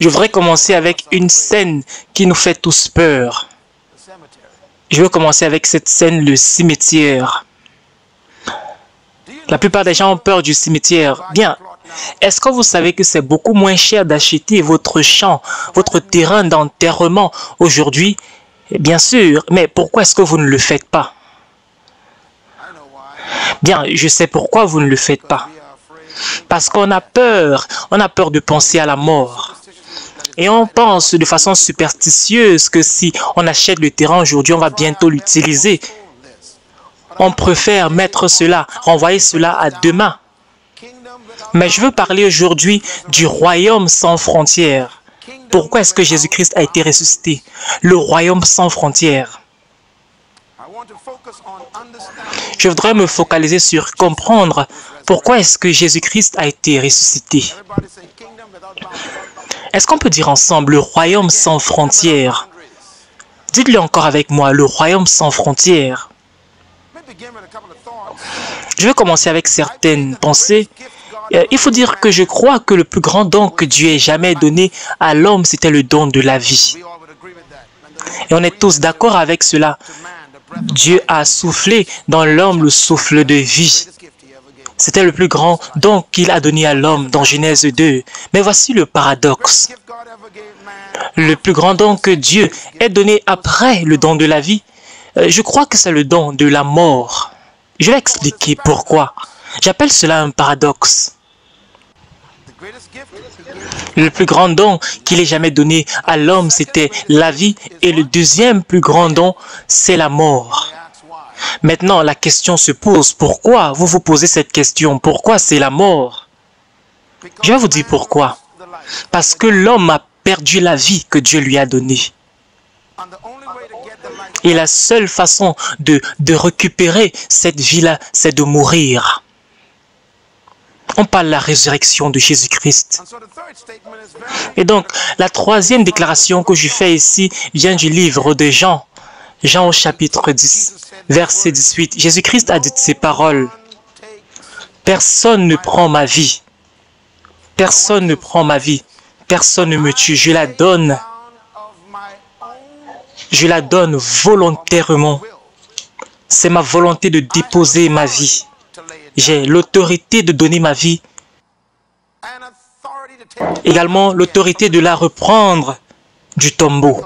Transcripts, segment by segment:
Je voudrais commencer avec une scène qui nous fait tous peur. Je veux commencer avec cette scène, le cimetière. La plupart des gens ont peur du cimetière. Bien, est-ce que vous savez que c'est beaucoup moins cher d'acheter votre champ, votre terrain d'enterrement aujourd'hui? Bien sûr, mais pourquoi est-ce que vous ne le faites pas? Bien, je sais pourquoi vous ne le faites pas. Parce qu'on a peur de penser à la mort. Et on pense de façon superstitieuse que si on achète le terrain aujourd'hui, on va bientôt l'utiliser. On préfère mettre cela, renvoyer cela à demain. Mais je veux parler aujourd'hui du royaume sans frontières. Pourquoi est-ce que Jésus-Christ a été ressuscité? Le royaume sans frontières. Je voudrais me focaliser sur comprendre pourquoi est-ce que Jésus-Christ a été ressuscité. Est-ce qu'on peut dire ensemble le royaume sans frontières? Dites-le encore avec moi, le royaume sans frontières. Je vais commencer avec certaines pensées. Il faut dire que je crois que le plus grand don que Dieu ait jamais donné à l'homme, c'était le don de la vie. Et on est tous d'accord avec cela. Dieu a soufflé dans l'homme le souffle de vie. C'était le plus grand don qu'il a donné à l'homme dans Genèse 2. Mais voici le paradoxe. Le plus grand don que Dieu ait donné après le don de la vie, je crois que c'est le don de la mort. Je vais expliquer pourquoi. J'appelle cela un paradoxe. Le plus grand don qu'il ait jamais donné à l'homme, c'était la vie. Et le deuxième plus grand don, c'est la mort. Maintenant, la question se pose. Pourquoi? Vous vous posez cette question. Pourquoi c'est la mort? Je vais vous dire pourquoi. Parce que l'homme a perdu la vie que Dieu lui a donnée. Et la seule façon de récupérer cette vie-là, c'est de mourir. On parle de la résurrection de Jésus-Christ. Et donc, la troisième déclaration que je fais ici vient du livre de Jean. Jean au chapitre 10, verset 18. Jésus-Christ a dit ces paroles. Personne ne prend ma vie. Personne ne prend ma vie. Personne ne me tue. Je la donne. Je la donne volontairement. C'est ma volonté de déposer ma vie. J'ai l'autorité de donner ma vie. Également, l'autorité de la reprendre du tombeau.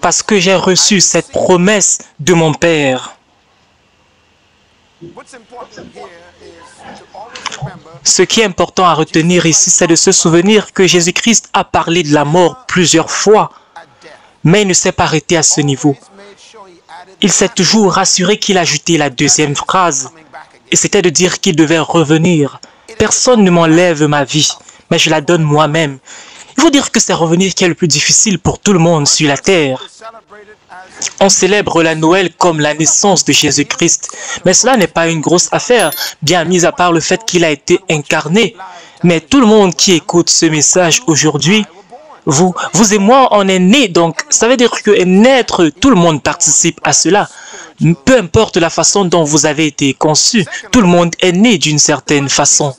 Parce que j'ai reçu cette promesse de mon Père. Ce qui est important à retenir ici, c'est de se souvenir que Jésus-Christ a parlé de la mort plusieurs fois, mais il ne s'est pas arrêté à ce niveau. Il s'est toujours rassuré qu'il ajoutait la deuxième phrase, et c'était de dire qu'il devait revenir. Personne ne m'enlève ma vie, mais je la donne moi-même. Il faut dire que c'est revenir qui est le plus difficile pour tout le monde sur la terre. On célèbre la Noël comme la naissance de Jésus-Christ, mais cela n'est pas une grosse affaire, bien mis à part le fait qu'il a été incarné. Mais tout le monde qui écoute ce message aujourd'hui, vous et moi, on est nés, donc ça veut dire que naître, tout le monde participe à cela. Peu importe la façon dont vous avez été conçu, tout le monde est né d'une certaine façon.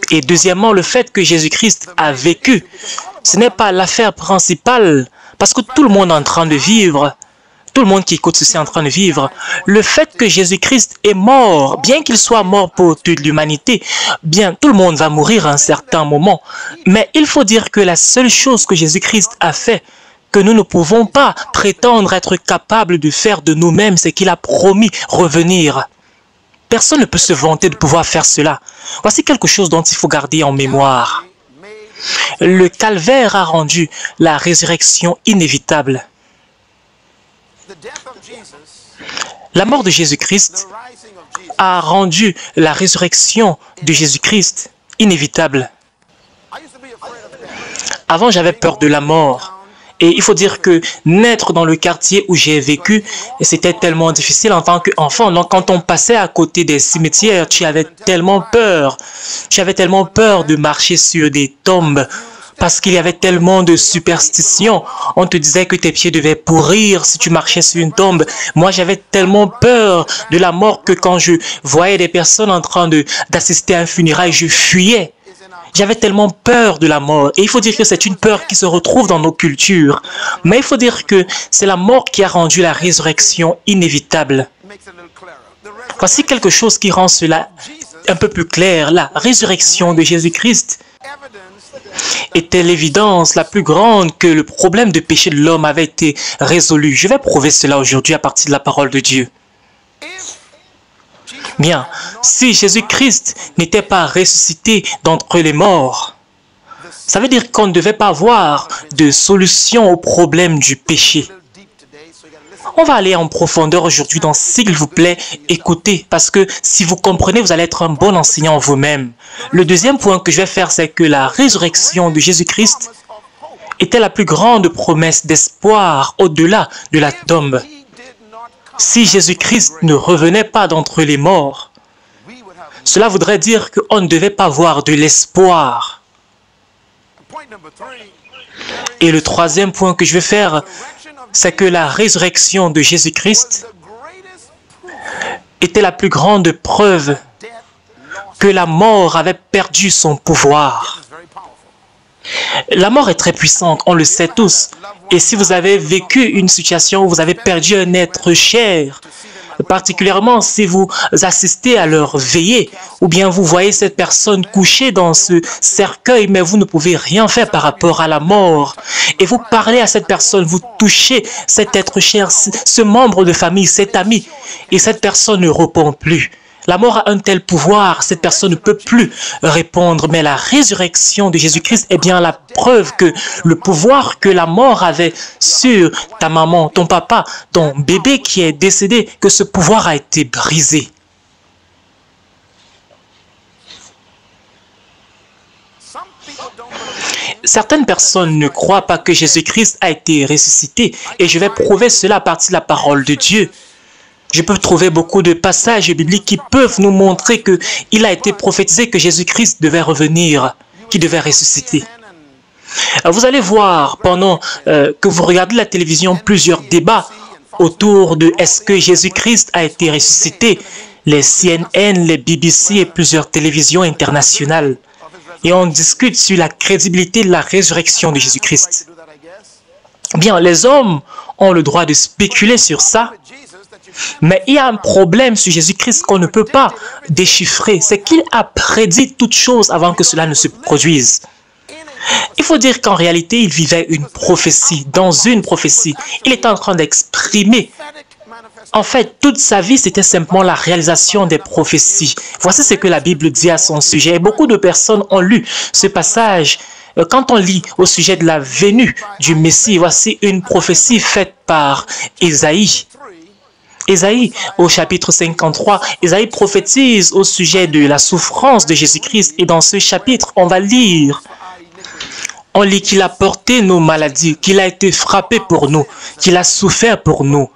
Et deuxièmement, le fait que Jésus-Christ a vécu, ce n'est pas l'affaire principale, parce que tout le monde est en train de vivre. Tout le monde qui écoute ceci est en train de vivre. Le fait que Jésus-Christ est mort, bien qu'il soit mort pour toute l'humanité, bien, tout le monde va mourir à un certain moment. Mais il faut dire que la seule chose que Jésus-Christ a fait, que nous ne pouvons pas prétendre être capables de faire de nous-mêmes, c'est qu'il a promis revenir. Personne ne peut se vanter de pouvoir faire cela. Voici quelque chose dont il faut garder en mémoire. Le calvaire a rendu la résurrection inévitable. La mort de Jésus-Christ a rendu la résurrection de Jésus-Christ inévitable. Avant, j'avais peur de la mort. Et il faut dire que naître dans le quartier où j'ai vécu, c'était tellement difficile en tant qu'enfant. Donc, quand on passait à côté des cimetières, tu avais tellement peur. Tu avais tellement peur de marcher sur des tombes. Parce qu'il y avait tellement de superstitions. On te disait que tes pieds devaient pourrir si tu marchais sur une tombe. Moi, j'avais tellement peur de la mort que quand je voyais des personnes en train d'assister à un funérail, je fuyais. J'avais tellement peur de la mort. Et il faut dire que c'est une peur qui se retrouve dans nos cultures. Mais il faut dire que c'est la mort qui a rendu la résurrection inévitable. Voici quelque chose qui rend cela un peu plus clair. La résurrection de Jésus-Christ était l'évidence la plus grande que le problème de péché de l'homme avait été résolu. Je vais prouver cela aujourd'hui à partir de la parole de Dieu. Bien, si Jésus-Christ n'était pas ressuscité d'entre les morts, ça veut dire qu'on ne devait pas avoir de solution au problème du péché. On va aller en profondeur aujourd'hui, donc s'il vous plaît, écoutez, parce que si vous comprenez, vous allez être un bon enseignant vous-même. Le deuxième point que je vais faire, c'est que la résurrection de Jésus-Christ était la plus grande promesse d'espoir au-delà de la tombe. Si Jésus-Christ ne revenait pas d'entre les morts, cela voudrait dire qu'on ne devait pas avoir de l'espoir. Et le troisième point que je vais faire, c'est que la résurrection de Jésus-Christ était la plus grande preuve que la mort avait perdu son pouvoir. La mort est très puissante, on le sait tous. Et si vous avez vécu une situation où vous avez perdu un être cher, particulièrement si vous assistez à leur veillée, ou bien vous voyez cette personne couchée dans ce cercueil, mais vous ne pouvez rien faire par rapport à la mort. Et vous parlez à cette personne, vous touchez cet être cher, ce membre de famille, cet ami, et cette personne ne répond plus. La mort a un tel pouvoir, cette personne ne peut plus répondre, mais la résurrection de Jésus-Christ est bien la preuve que le pouvoir que la mort avait sur ta maman, ton papa, ton bébé qui est décédé, que ce pouvoir a été brisé. Certaines personnes ne croient pas que Jésus-Christ a été ressuscité, et je vais prouver cela à partir de la parole de Dieu. Je peux trouver beaucoup de passages bibliques qui peuvent nous montrer qu'il a été prophétisé que Jésus-Christ devait revenir, qu'il devait ressusciter. Vous allez voir pendant que vous regardez la télévision plusieurs débats autour de est-ce que Jésus-Christ a été ressuscité, les CNN, les BBC et plusieurs télévisions internationales. Et on discute sur la crédibilité de la résurrection de Jésus-Christ. Bien, les hommes ont le droit de spéculer sur ça. Mais il y a un problème sur Jésus-Christ qu'on ne peut pas déchiffrer. C'est qu'il a prédit toutes choses avant que cela ne se produise. Il faut dire qu'en réalité, il vivait une prophétie, dans une prophétie. Il était en train d'exprimer. En fait, toute sa vie, c'était simplement la réalisation des prophéties. Voici ce que la Bible dit à son sujet. Et beaucoup de personnes ont lu ce passage. Quand on lit au sujet de la venue du Messie, voici une prophétie faite par Ésaïe. Ésaïe, au chapitre 53, Ésaïe prophétise au sujet de la souffrance de Jésus-Christ. Et dans ce chapitre, on lit qu'il a porté nos maladies, qu'il a été frappé pour nous, qu'il a souffert pour nous.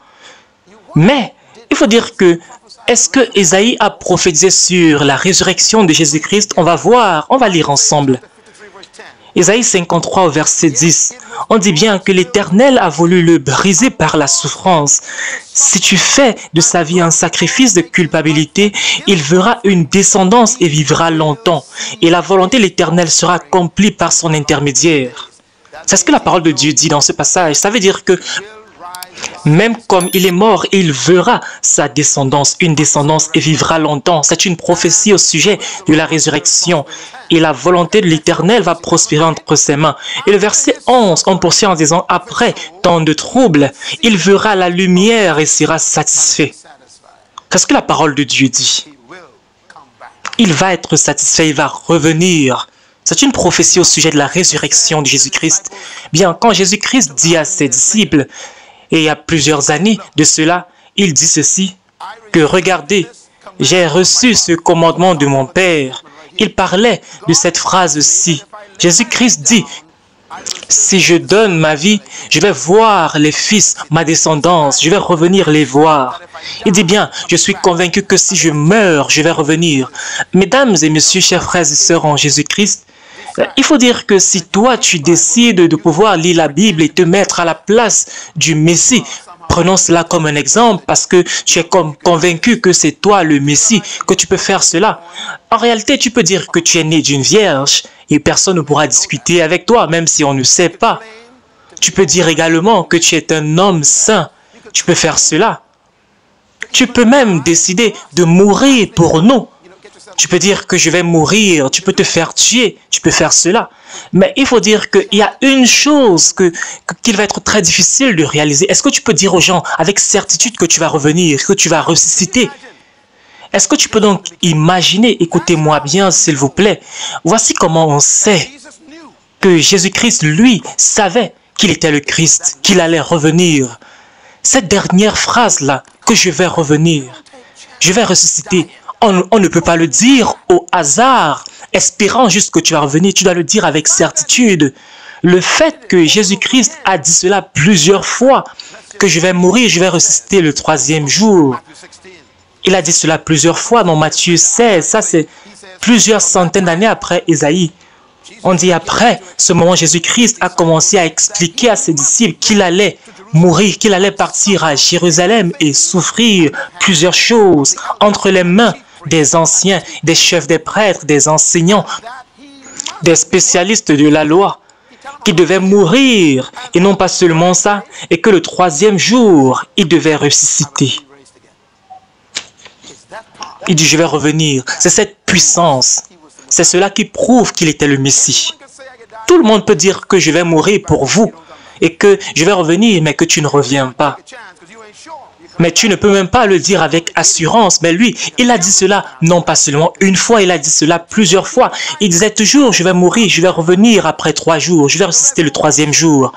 Mais, il faut dire que, est-ce que Ésaïe a prophétisé sur la résurrection de Jésus-Christ? On va voir, on va lire ensemble. Ésaïe 53 au verset 10, on dit bien que l'Éternel a voulu le briser par la souffrance. Si tu fais de sa vie un sacrifice de culpabilité, il verra une descendance et vivra longtemps. Et la volonté de l'Éternel sera accomplie par son intermédiaire. C'est ce que la parole de Dieu dit dans ce passage. Ça veut dire que même comme il est mort, il verra sa descendance, une descendance et vivra longtemps. C'est une prophétie au sujet de la résurrection. Et la volonté de l'Éternel va prospérer entre ses mains. Et le verset 11, on poursuit en disant, après tant de troubles, il verra la lumière et sera satisfait. Qu'est-ce que la parole de Dieu dit? Il va être satisfait, il va revenir. C'est une prophétie au sujet de la résurrection de Jésus-Christ. Bien, quand Jésus-Christ dit à ses disciples, et il y a plusieurs années de cela, il dit ceci, que regardez, j'ai reçu ce commandement de mon Père. Il parlait de cette phrase-ci. Jésus-Christ dit, si je donne ma vie, je vais voir les fils, ma descendance, je vais revenir les voir. Il dit bien, je suis convaincu que si je meurs, je vais revenir. Mesdames et messieurs, chers frères et sœurs en Jésus-Christ, il faut dire que si toi, tu décides de pouvoir lire la Bible et te mettre à la place du Messie, prenons cela comme un exemple parce que tu es convaincu que c'est toi le Messie, que tu peux faire cela. En réalité, tu peux dire que tu es né d'une vierge et personne ne pourra discuter avec toi, même si on ne sait pas. Tu peux dire également que tu es un homme saint. Tu peux faire cela. Tu peux même décider de mourir pour nous. Tu peux dire que je vais mourir, tu peux te faire tuer, tu peux faire cela. Mais il faut dire qu'il y a une chose qu'il va être très difficile de réaliser. Est-ce que tu peux dire aux gens avec certitude que tu vas revenir, que tu vas ressusciter? Est-ce que tu peux donc imaginer, écoutez-moi bien s'il vous plaît, voici comment on sait que Jésus-Christ, lui, savait qu'il était le Christ, qu'il allait revenir. Cette dernière phrase-là, que je vais revenir, je vais ressusciter, on ne peut pas le dire au hasard, espérant juste que tu vas revenir, tu dois le dire avec certitude. Le fait que Jésus-Christ a dit cela plusieurs fois, que je vais mourir, je vais ressusciter le troisième jour. Il a dit cela plusieurs fois dans Matthieu 16, ça c'est plusieurs centaines d'années après Ésaïe. On dit après ce moment, Jésus-Christ a commencé à expliquer à ses disciples qu'il allait mourir, qu'il allait partir à Jérusalem et souffrir plusieurs choses entre les mains des anciens, des chefs des prêtres, des enseignants, des spécialistes de la loi, qui devaient mourir, et non pas seulement ça, et que le troisième jour, il devait ressusciter. Il dit, je vais revenir. C'est cette puissance. C'est cela qui prouve qu'il était le Messie. Tout le monde peut dire que je vais mourir pour vous et que je vais revenir, mais que tu ne reviens pas. Mais tu ne peux même pas le dire avec assurance. Mais lui, il a dit cela non pas seulement une fois, il a dit cela plusieurs fois. Il disait toujours, je vais mourir, je vais revenir après 3 jours, je vais ressusciter le troisième jour.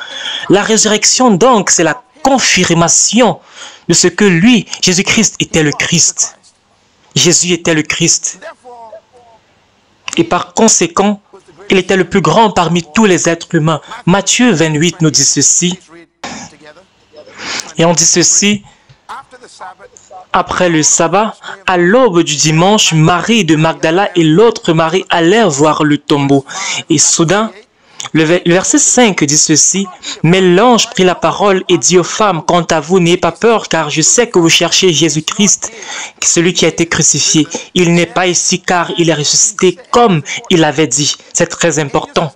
La résurrection donc, c'est la confirmation de ce que lui, Jésus-Christ, était le Christ. Jésus était le Christ. Et par conséquent, il était le plus grand parmi tous les êtres humains. Matthieu 28 nous dit ceci. Et on dit ceci. Après le sabbat, à l'aube du dimanche, Marie de Magdala et l'autre Marie allèrent voir le tombeau. Et soudain, le verset 5 dit ceci. Mais l'ange prit la parole et dit aux femmes, quant à vous, n'ayez pas peur, car je sais que vous cherchez Jésus-Christ, celui qui a été crucifié. Il n'est pas ici, car il est ressuscité comme il avait dit. C'est très important.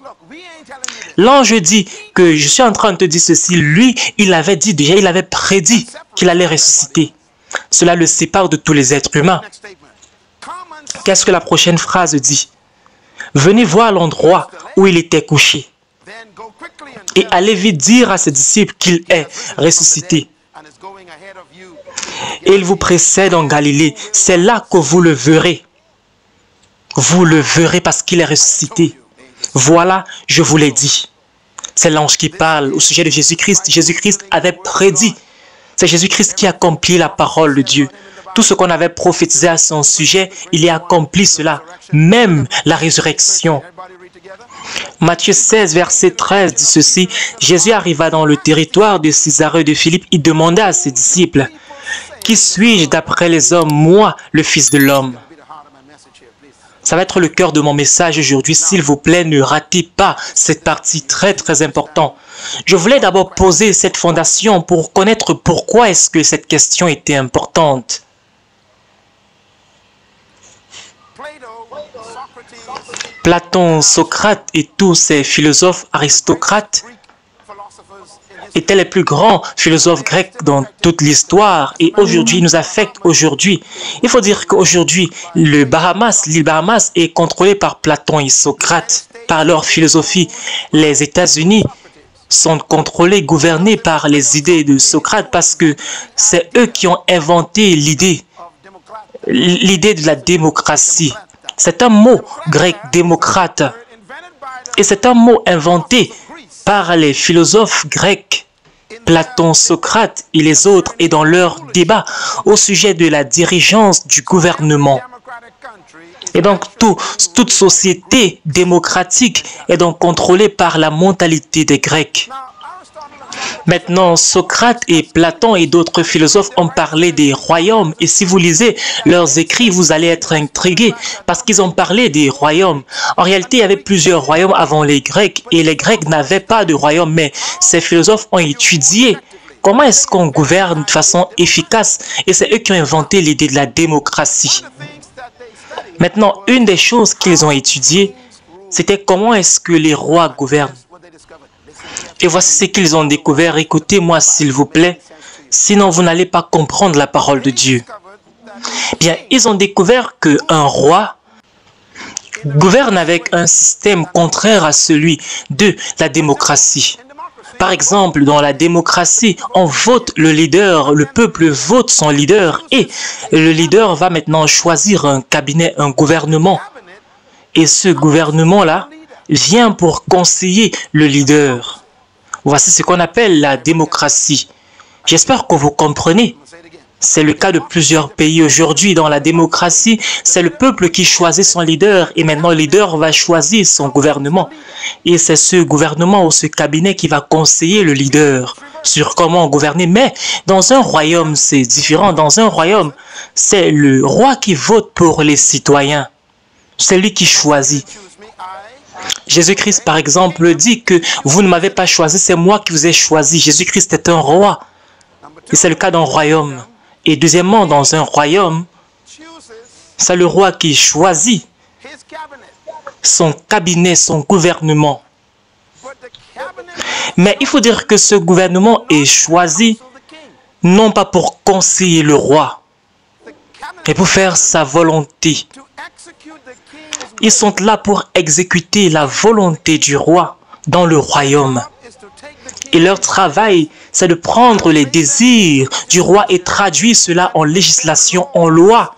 L'ange dit que je suis en train de te dire ceci. Lui, il avait dit déjà, il avait prédit qu'il allait ressusciter. Cela le sépare de tous les êtres humains. Qu'est-ce que la prochaine phrase dit? Venez voir l'endroit où il était couché et allez vite dire à ses disciples qu'il est ressuscité. Et il vous précède en Galilée. C'est là que vous le verrez. Vous le verrez parce qu'il est ressuscité. Voilà, je vous l'ai dit. C'est l'ange qui parle au sujet de Jésus-Christ. Jésus-Christ avait prédit. C'est Jésus-Christ qui accomplit la parole de Dieu. Tout ce qu'on avait prophétisé à son sujet, il a accompli cela. Même la résurrection. Matthieu 16, verset 13 dit ceci. Jésus arriva dans le territoire de Césarée de Philippe. Il demanda à ses disciples, qui suis-je d'après les hommes, moi, le Fils de l'homme? Ça va être le cœur de mon message aujourd'hui. S'il vous plaît, ne ratez pas cette partie très importante. Je voulais d'abord poser cette fondation pour connaître pourquoi est-ce que cette question était importante. Platon, Socrate et tous ces philosophes aristocrates étaient les plus grands philosophes grecs dans toute l'histoire et aujourd'hui, ils nous affectent aujourd'hui. Il faut dire qu'aujourd'hui, l'île Bahamas est contrôlée par Platon et Socrate, par leur philosophie. Les États-Unis sont contrôlés, gouvernés par les idées de Socrate parce que c'est eux qui ont inventé l'idée de la démocratie. C'est un mot grec, démocrate, et c'est un mot inventé par les philosophes grecs, Platon, Socrate et les autres, et dans leur débat au sujet de la dirigeance du gouvernement. Et donc, toute société démocratique est donc contrôlée par la mentalité des Grecs. Maintenant, Socrate et Platon et d'autres philosophes ont parlé des royaumes. Et si vous lisez leurs écrits, vous allez être intrigués parce qu'ils ont parlé des royaumes. En réalité, il y avait plusieurs royaumes avant les Grecs et les Grecs n'avaient pas de royaume. Mais ces philosophes ont étudié comment est-ce qu'on gouverne de façon efficace. Et c'est eux qui ont inventé l'idée de la démocratie. Maintenant, une des choses qu'ils ont étudiées, c'était comment est-ce que les rois gouvernent. Et voici ce qu'ils ont découvert. Écoutez-moi s'il vous plaît, sinon vous n'allez pas comprendre la parole de Dieu. Bien, ils ont découvert qu'un roi gouverne avec un système contraire à celui de la démocratie. Par exemple, dans la démocratie, on vote le leader, le peuple vote son leader et le leader va maintenant choisir un cabinet, un gouvernement. Et ce gouvernement-là vient pour conseiller le leader. Voici ce qu'on appelle la démocratie. J'espère que vous comprenez. C'est le cas de plusieurs pays aujourd'hui. Dans la démocratie, c'est le peuple qui choisit son leader et maintenant le leader va choisir son gouvernement. Et c'est ce gouvernement ou ce cabinet qui va conseiller le leader sur comment gouverner. Mais dans un royaume, c'est différent. Dans un royaume, c'est le roi qui vote pour les citoyens. C'est lui qui choisit. Jésus-Christ, par exemple, dit que vous ne m'avez pas choisi, c'est moi qui vous ai choisi. Jésus-Christ est un roi. Et c'est le cas d'un royaume. Et deuxièmement, dans un royaume, c'est le roi qui choisit son cabinet, son gouvernement. Mais il faut dire que ce gouvernement est choisi non pas pour conseiller le roi, mais pour faire sa volonté. Ils sont là pour exécuter la volonté du roi dans le royaume. Et leur travail, c'est de prendre les désirs du roi et traduire cela en législation, en loi.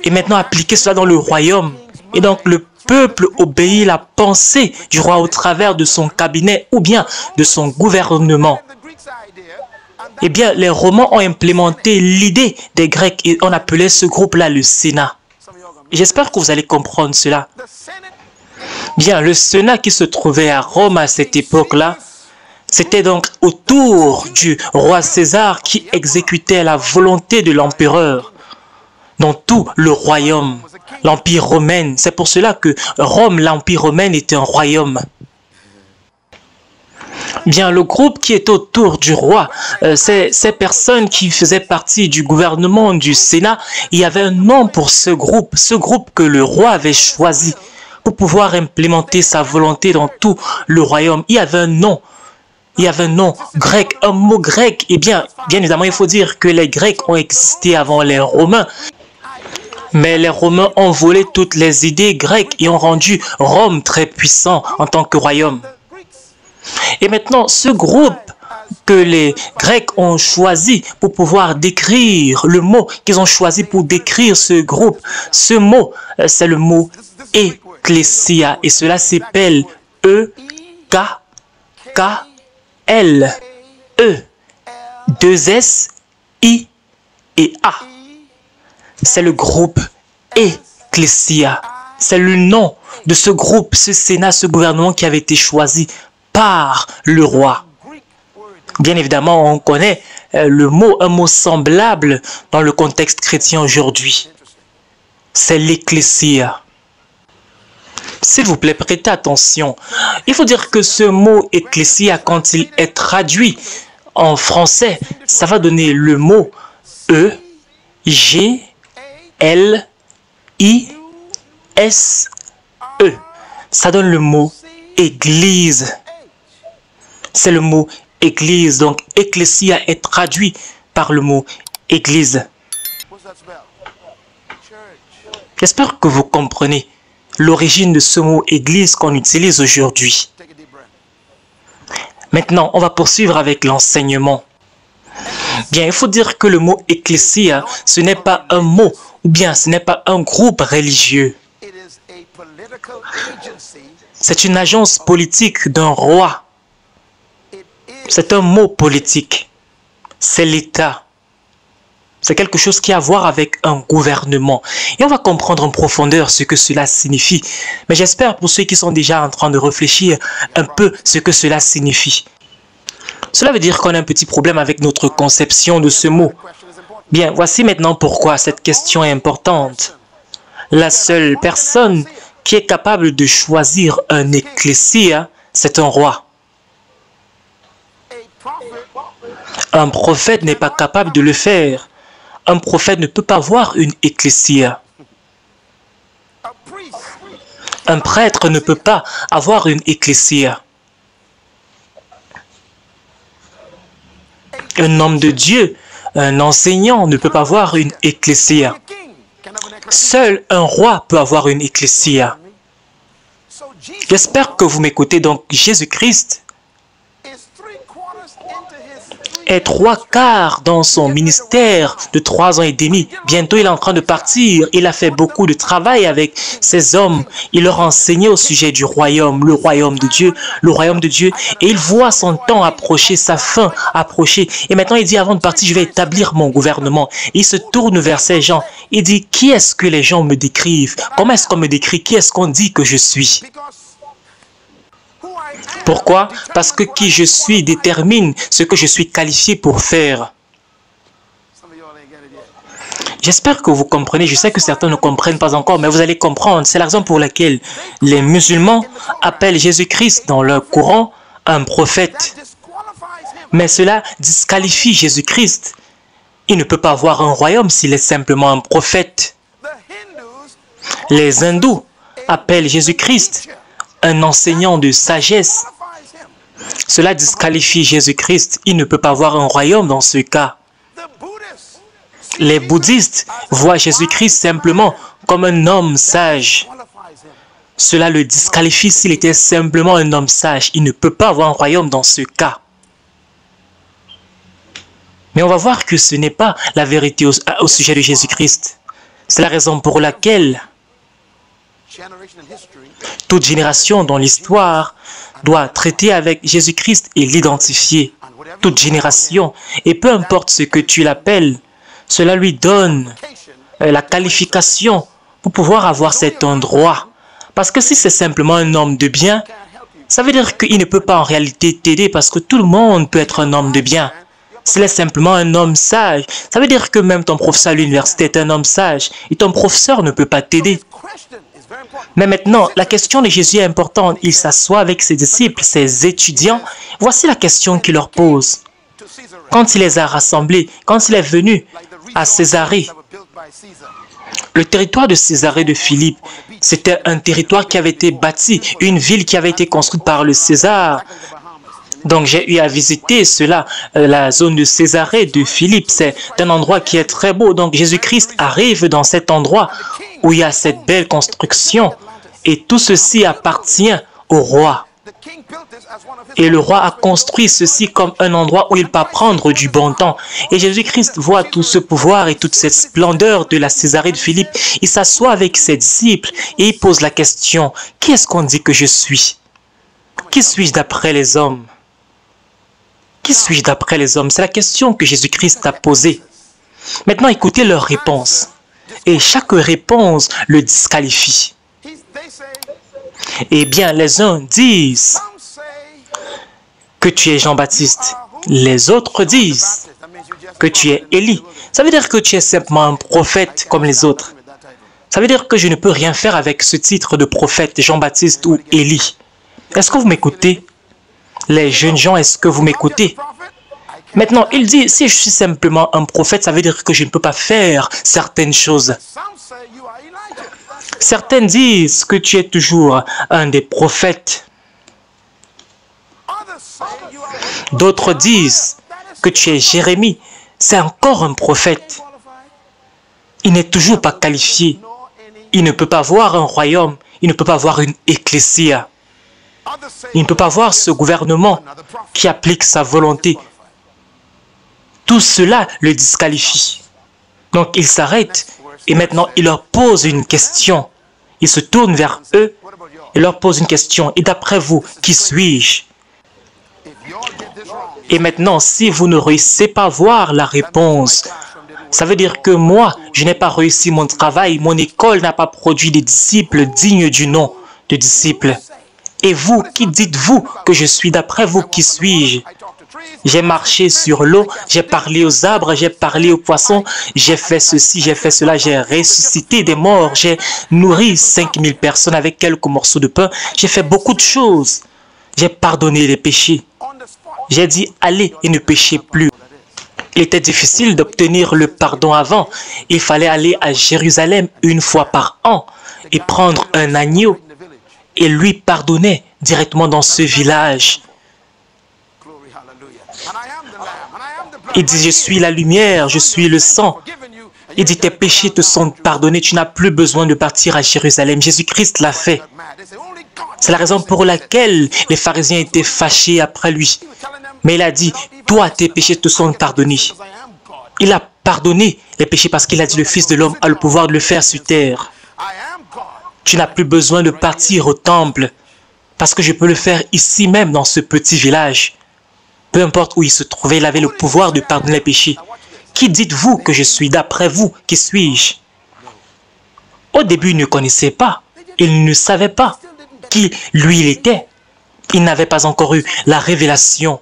Et maintenant appliquer cela dans le royaume. Et donc le peuple obéit la pensée du roi au travers de son cabinet ou bien de son gouvernement. Eh bien, les Romains ont implémenté l'idée des Grecs et on appelait ce groupe-là le Sénat. J'espère que vous allez comprendre cela. Bien, le Sénat qui se trouvait à Rome à cette époque-là, c'était donc autour du roi César qui exécutait la volonté de l'empereur dans tout le royaume, l'Empire romain. C'est pour cela que Rome, l'Empire romain, était un royaume. Bien, le groupe qui est autour du roi, ces personnes qui faisaient partie du gouvernement du Sénat, il y avait un nom pour ce groupe que le roi avait choisi pour pouvoir implémenter sa volonté dans tout le royaume. Il y avait un nom. Il y avait un nom grec, un mot grec. Et bien évidemment, il faut dire que les Grecs ont existé avant les Romains. Mais les Romains ont volé toutes les idées grecques et ont rendu Rome très puissant en tant que royaume. Et maintenant, ce groupe que les Grecs ont choisi pour pouvoir décrire le mot qu'ils ont choisi pour décrire ce groupe, ce mot, c'est le mot Ecclesia. Et cela s'appelle E-K-K-L-E. 2 S, I et A. C'est le groupe Ecclesia. C'est le nom de ce groupe, ce Sénat, ce gouvernement qui avait été choisi par le roi. Bien évidemment, on connaît un mot semblable dans le contexte chrétien aujourd'hui. C'est l'Ecclesia. S'il vous plaît, prêtez attention. Il faut dire que ce mot Ecclesia, quand il est traduit en français, ça va donner le mot E-G-L-I-S-E. Ça donne le mot Église. C'est le mot Église. Donc, Ecclesia est traduit par le mot Église. J'espère que vous comprenez l'origine de ce mot Église qu'on utilise aujourd'hui. Maintenant, on va poursuivre avec l'enseignement. Bien, il faut dire que le mot Ecclesia, ce n'est pas un mot, ou bien ce n'est pas un groupe religieux. C'est une agence politique d'un roi. C'est un mot politique. C'est l'État. C'est quelque chose qui a à voir avec un gouvernement. Et on va comprendre en profondeur ce que cela signifie. Mais j'espère pour ceux qui sont déjà en train de réfléchir un peu ce que cela signifie. Cela veut dire qu'on a un petit problème avec notre conception de ce mot. Bien, voici maintenant pourquoi cette question est importante. La seule personne qui est capable de choisir un ecclésia, c'est un roi. Un prophète n'est pas capable de le faire. Un prophète ne peut pas avoir une ecclésia. Un prêtre ne peut pas avoir une ecclésia. Un homme de Dieu, un enseignant ne peut pas avoir une ecclésia. Seul un roi peut avoir une ecclésia. J'espère que vous m'écoutez. Donc, Jésus-Christ est 3/4 dans son ministère de 3 ans et demi. Bientôt, il est en train de partir. Il a fait beaucoup de travail avec ces hommes. Il leur a enseigné au sujet du royaume, le royaume de Dieu, le royaume de Dieu. Et il voit son temps approcher, sa fin approcher. Et maintenant, il dit, avant de partir, je vais établir mon gouvernement. Et il se tourne vers ces gens. Il dit, qui est-ce que les gens me décrivent? Comment est-ce qu'on me décrit? Qui est-ce qu'on dit que je suis? Pourquoi? Parce que qui je suis détermine ce que je suis qualifié pour faire. J'espère que vous comprenez. Je sais que certains ne comprennent pas encore, mais vous allez comprendre. C'est la raison pour laquelle les musulmans appellent Jésus-Christ dans leur courant un prophète. Mais cela disqualifie Jésus-Christ. Il ne peut pas avoir un royaume s'il est simplement un prophète. Les hindous appellent Jésus-Christ un enseignant de sagesse. Cela disqualifie Jésus-Christ. Il ne peut pas avoir un royaume dans ce cas. Les bouddhistes voient Jésus-Christ simplement comme un homme sage. Cela le disqualifie s'il était simplement un homme sage. Il ne peut pas avoir un royaume dans ce cas. Mais on va voir que ce n'est pas la vérité au sujet de Jésus-Christ. C'est la raison pour laquelle toute génération dans l'histoire doit traiter avec Jésus-Christ et l'identifier. Toute génération. Et peu importe ce que tu l'appelles, cela lui donne la qualification pour pouvoir avoir cet endroit. Parce que si c'est simplement un homme de bien, ça veut dire qu'il ne peut pas en réalité t'aider parce que tout le monde peut être un homme de bien. S'il est simplement un homme sage, ça veut dire que même ton professeur à l'université est un homme sage et ton professeur ne peut pas t'aider. Mais maintenant, la question de Jésus est importante. Il s'assoit avec ses disciples, ses étudiants. Voici la question qu'il leur pose. Quand il les a rassemblés, quand il est venu à Césarée, le territoire de Césarée de Philippe, c'était un territoire qui avait été bâti, une ville qui avait été construite par le César. Donc j'ai eu à visiter cela, la zone de Césarée de Philippe. C'est un endroit qui est très beau. Donc Jésus-Christ arrive dans cet endroit où il y a cette belle construction. Et tout ceci appartient au roi. Et le roi a construit ceci comme un endroit où il peut prendre du bon temps. Et Jésus-Christ voit tout ce pouvoir et toute cette splendeur de la Césarée de Philippe. Il s'assoit avec ses disciples et il pose la question, qui est-ce qu'on dit que je suis? Qui suis-je d'après les hommes? Qui suis-je d'après les hommes? C'est la question que Jésus-Christ a posée. Maintenant, écoutez leur réponse. Et chaque réponse le disqualifie. Eh bien, les uns disent que tu es Jean-Baptiste. Les autres disent que tu es Élie. Ça veut dire que tu es simplement un prophète comme les autres. Ça veut dire que je ne peux rien faire avec ce titre de prophète, Jean-Baptiste ou Élie. Est-ce que vous m'écoutez? Les jeunes gens, est-ce que vous m'écoutez? Maintenant, il dit, si je suis simplement un prophète, ça veut dire que je ne peux pas faire certaines choses. Certains disent que tu es toujours un des prophètes. D'autres disent que tu es Jérémie. C'est encore un prophète. Il n'est toujours pas qualifié. Il ne peut pas avoir un royaume. Il ne peut pas avoir une ecclésia. Il ne peut pas avoir ce gouvernement qui applique sa volonté. Tout cela le disqualifie. Donc il s'arrête et maintenant il leur pose une question. Il se tourne vers eux et leur pose une question. Et d'après vous, qui suis-je? Et maintenant, si vous ne réussissez pas à voir la réponse, ça veut dire que moi, je n'ai pas réussi mon travail, mon école n'a pas produit des disciples dignes du nom de disciples. Et vous, qui dites-vous que je suis? D'après vous, qui suis-je? J'ai marché sur l'eau, j'ai parlé aux arbres, j'ai parlé aux poissons, j'ai fait ceci, j'ai fait cela, j'ai ressuscité des morts, j'ai nourri 5000 personnes avec quelques morceaux de pain, j'ai fait beaucoup de choses. J'ai pardonné les péchés. J'ai dit, allez et ne péchez plus. Il était difficile d'obtenir le pardon avant. Il fallait aller à Jérusalem une fois par an et prendre un agneau et lui pardonnait directement dans ce village. Il dit, je suis la lumière, je suis le sang. Il dit, tes péchés te sont pardonnés, tu n'as plus besoin de partir à Jérusalem. Jésus-Christ l'a fait. C'est la raison pour laquelle les pharisiens étaient fâchés après lui. Mais il a dit, toi, tes péchés te sont pardonnés. Il a pardonné les péchés parce qu'il a dit, le Fils de l'homme a le pouvoir de le faire sur terre. Tu n'as plus besoin de partir au temple parce que je peux le faire ici même dans ce petit village. Peu importe où il se trouvait, il avait le pouvoir de pardonner les péchés. Qui dites-vous que je suis? D'après vous, qui suis-je? Au début, il ne connaissait pas. Il ne savait pas qui lui il était. Il n'avait pas encore eu la révélation.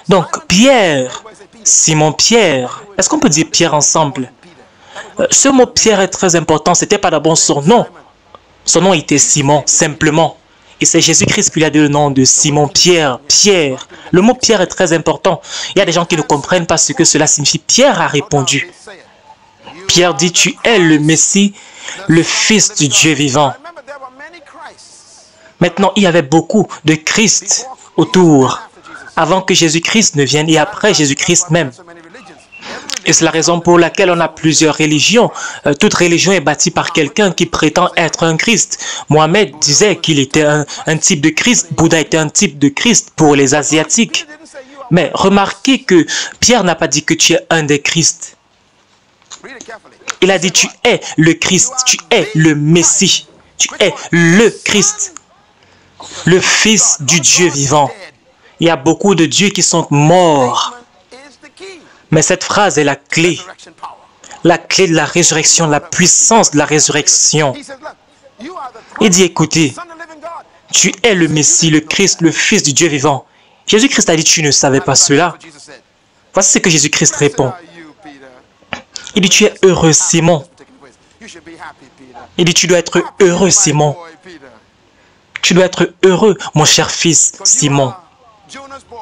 Donc, Pierre, Simon-Pierre, est-ce qu'on peut dire Pierre ensemble? Ce mot Pierre est très important. Ce n'était pas d'abord son nom. Son nom était Simon, simplement. Et c'est Jésus-Christ qui lui a donné le nom de Simon-Pierre, Pierre. Le mot Pierre est très important. Il y a des gens qui ne comprennent pas ce que cela signifie. Pierre a répondu. Pierre dit, tu es le Messie, le Fils du Dieu vivant. Maintenant, il y avait beaucoup de Christ autour, avant que Jésus-Christ ne vienne et après Jésus-Christ même. Et c'est la raison pour laquelle on a plusieurs religions. Toute religion est bâtie par quelqu'un qui prétend être un Christ. Mohamed disait qu'il était un type de Christ. Bouddha était un type de Christ pour les Asiatiques. Mais remarquez que Pierre n'a pas dit que tu es un des Christ. Il a dit tu es le Christ, tu es le Messie, tu es le Christ, le Fils du Dieu vivant. Il y a beaucoup de dieux qui sont morts. Mais cette phrase est la clé de la résurrection, la puissance de la résurrection. Il dit, écoutez, tu es le Messie, le Christ, le Fils du Dieu vivant. Jésus-Christ a dit, tu ne savais pas cela. Voici ce que Jésus-Christ répond. Il dit, tu es heureux, Simon. Il dit, tu dois être heureux, Simon. Tu dois être heureux, mon cher fils, Simon.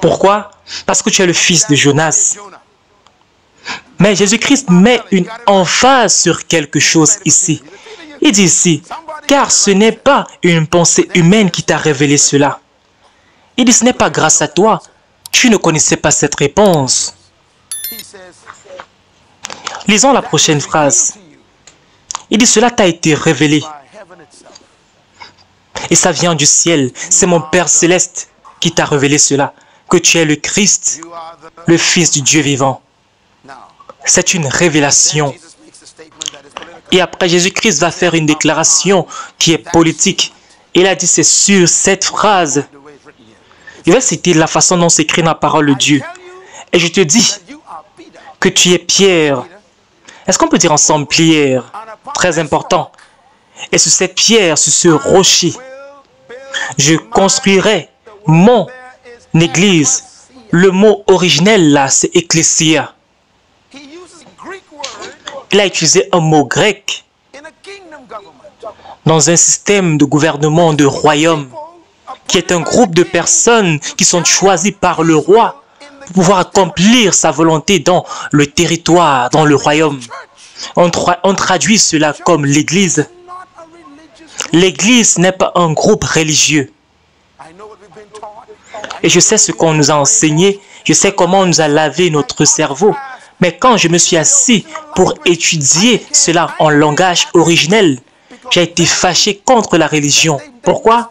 Pourquoi? Parce que tu es le fils de Jonas. Mais Jésus-Christ met une emphase sur quelque chose ici. Il dit ici, car ce n'est pas une pensée humaine qui t'a révélé cela. Il dit, ce n'est pas grâce à toi. Tu ne connaissais pas cette réponse. Lisons la prochaine phrase. Il dit, cela t'a été révélé. Et ça vient du ciel. C'est mon Père céleste qui t'a révélé cela. Que tu es le Christ, le Fils du Dieu vivant. C'est une révélation. Et après, Jésus-Christ va faire une déclaration qui est politique. Il a dit, c'est sur cette phrase. Je vais citer la façon dont s'écrit la parole de Dieu. Et je te dis que tu es Pierre. Est-ce qu'on peut dire ensemble Pierre? Très important. Et sur cette pierre, sur ce rocher, je construirai mon église. Le mot originel là, c'est ecclésia. Il a utilisé un mot grec dans un système de gouvernement, de royaume, qui est un groupe de personnes qui sont choisies par le roi pour pouvoir accomplir sa volonté dans le territoire, dans le royaume. On traduit cela comme l'Église. L'Église n'est pas un groupe religieux. Et je sais ce qu'on nous a enseigné, je sais comment on nous a lavé notre cerveau. Mais quand je me suis assis pour étudier cela en langage originel, j'ai été fâché contre la religion. Pourquoi?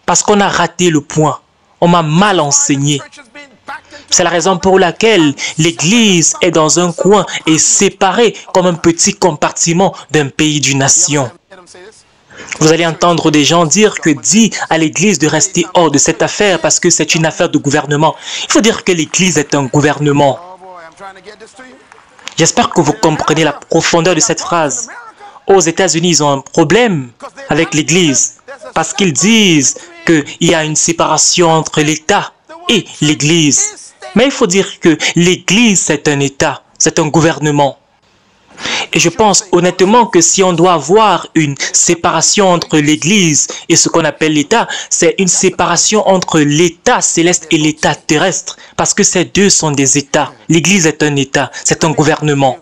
Parce qu'on a raté le point. On m'a mal enseigné. C'est la raison pour laquelle l'Église est dans un coin et séparée comme un petit compartiment d'un pays, d'une nation. Vous allez entendre des gens dire que dis à l'Église de rester hors de cette affaire parce que c'est une affaire de gouvernement. Il faut dire que l'Église est un gouvernement. J'espère que vous comprenez la profondeur de cette phrase. Aux États-Unis, ils ont un problème avec l'Église parce qu'ils disent qu'il y a une séparation entre l'État et l'Église. Mais il faut dire que l'Église, c'est un État, c'est un gouvernement. Et je pense honnêtement que si on doit avoir une séparation entre l'Église et ce qu'on appelle l'État, c'est une séparation entre l'État céleste et l'État terrestre. Parce que ces deux sont des États. L'Église est un État, c'est un gouvernement.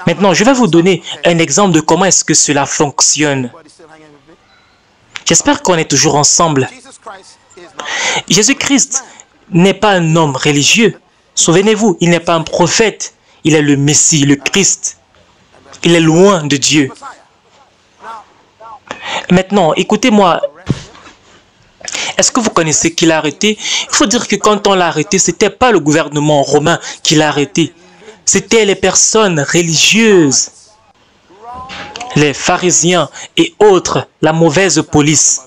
Maintenant, je vais vous donner un exemple de comment est-ce que cela fonctionne. J'espère qu'on est toujours ensemble. Jésus-Christ n'est pas un homme religieux. Souvenez-vous, il n'est pas un prophète. Il est le Messie, le Christ. Il est loin de Dieu. Maintenant, écoutez-moi. Est-ce que vous connaissez qui l'a arrêté? Il faut dire que quand on l'a arrêté, ce n'était pas le gouvernement romain qui l'a arrêté. C'était les personnes religieuses, les pharisiens et autres, la mauvaise police.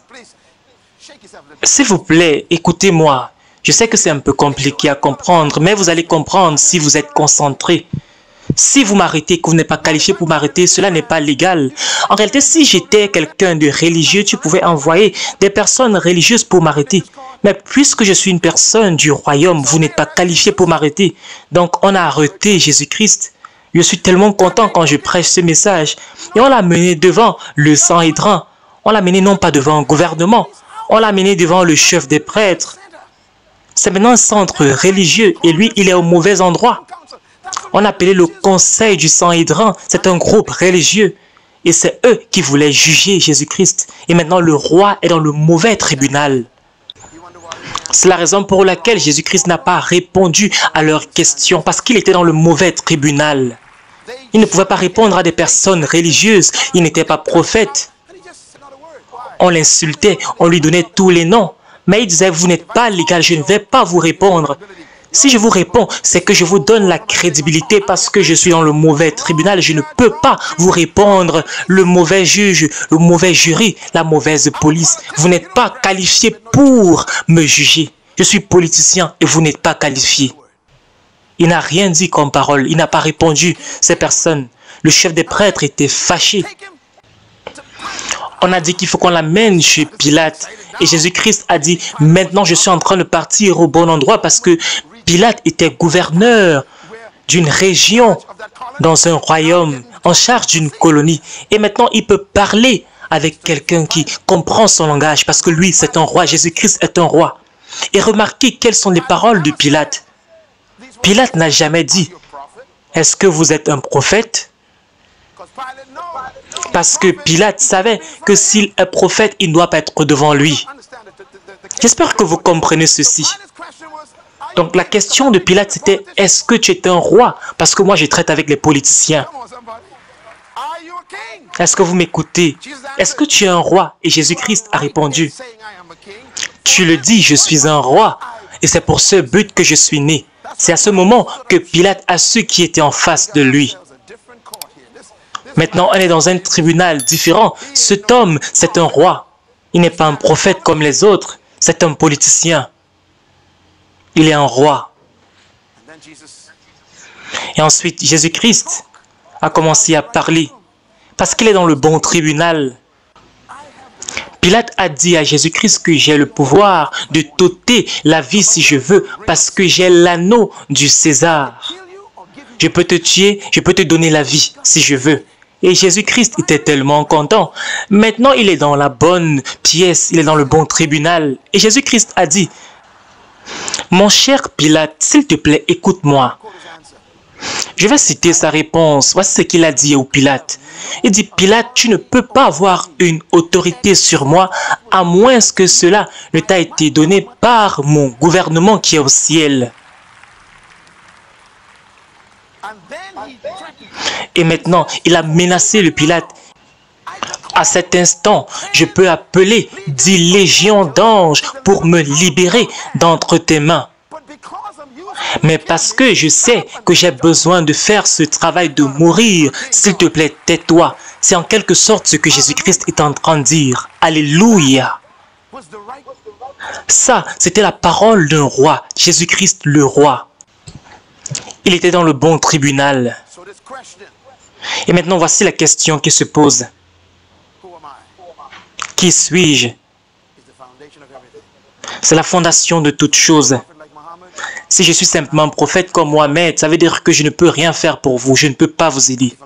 S'il vous plaît, écoutez-moi. Je sais que c'est un peu compliqué à comprendre, mais vous allez comprendre si vous êtes concentré. Si vous m'arrêtez, que vous n'êtes pas qualifié pour m'arrêter, cela n'est pas légal. En réalité, si j'étais quelqu'un de religieux, tu pouvais envoyer des personnes religieuses pour m'arrêter. Mais puisque je suis une personne du royaume, vous n'êtes pas qualifié pour m'arrêter. Donc, on a arrêté Jésus-Christ. Je suis tellement content quand je prêche ce message. Et on l'a mené devant le Sanhédrin. On l'a mené non pas devant un gouvernement. On l'a mené devant le chef des prêtres. C'est maintenant un centre religieux et lui, il est au mauvais endroit. On appelait le conseil du Sanhédrin. C'est un groupe religieux. Et c'est eux qui voulaient juger Jésus-Christ. Et maintenant, le roi est dans le mauvais tribunal. C'est la raison pour laquelle Jésus-Christ n'a pas répondu à leurs questions. Parce qu'il était dans le mauvais tribunal. Il ne pouvait pas répondre à des personnes religieuses. Il n'était pas prophète. On l'insultait. On lui donnait tous les noms. Mais il disait, vous n'êtes pas légal. Je ne vais pas vous répondre. Si je vous réponds, c'est que je vous donne la crédibilité parce que je suis dans le mauvais tribunal. Je ne peux pas vous répondre. Le mauvais juge, le mauvais jury, la mauvaise police. Vous n'êtes pas qualifié pour me juger. Je suis politicien et vous n'êtes pas qualifié. Il n'a rien dit comme parole. Il n'a pas répondu. Ces personnes, le chef des prêtres était fâché. On a dit qu'il faut qu'on l'amène chez Pilate. Et Jésus-Christ a dit, maintenant je suis en train de partir au bon endroit parce que Pilate était gouverneur d'une région dans un royaume, en charge d'une colonie. Et maintenant, il peut parler avec quelqu'un qui comprend son langage parce que lui, c'est un roi. Jésus-Christ est un roi. Et remarquez quelles sont les paroles de Pilate. Pilate n'a jamais dit, est-ce que vous êtes un prophète? Parce que Pilate savait que s'il est prophète, il ne doit pas être devant lui. J'espère que vous comprenez ceci. Donc la question de Pilate, c'était, est-ce que tu es un roi? Parce que moi, je traite avec les politiciens. Est-ce que vous m'écoutez? Est-ce que tu es un roi? Et Jésus-Christ a répondu, tu le dis, je suis un roi. Et c'est pour ce but que je suis né. C'est à ce moment que Pilate a su qui était en face de lui. Maintenant, on est dans un tribunal différent. Cet homme, c'est un roi. Il n'est pas un prophète comme les autres. C'est un politicien. Il est un roi. Et ensuite, Jésus-Christ a commencé à parler. Parce qu'il est dans le bon tribunal. Pilate a dit à Jésus-Christ que j'ai le pouvoir de t'ôter la vie si je veux. Parce que j'ai l'anneau du César. Je peux te tuer, je peux te donner la vie si je veux. Et Jésus-Christ était tellement content. Maintenant, il est dans la bonne pièce, il est dans le bon tribunal. Et Jésus-Christ a dit, mon cher Pilate, s'il te plaît, écoute-moi. Je vais citer sa réponse. Voici ce qu'il a dit au Pilate. Il dit, Pilate, tu ne peux pas avoir une autorité sur moi à moins que cela ne t'a été donné par mon gouvernement qui est au ciel. Et maintenant, il a menacé le Pilate. À cet instant, je peux appeler 10 légions d'anges pour me libérer d'entre tes mains. Mais parce que je sais que j'ai besoin de faire ce travail de mourir, s'il te plaît, tais-toi. C'est en quelque sorte ce que Jésus-Christ est en train de dire. Alléluia. Ça, c'était la parole d'un roi, Jésus-Christ le roi. Il était dans le bon tribunal. Et maintenant, voici la question qui se pose. Qui suis-je? C'est la fondation de toute chose. Si je suis simplement un prophète comme Mohamed, ça veut dire que je ne peux rien faire pour vous. Je ne peux pas vous aider.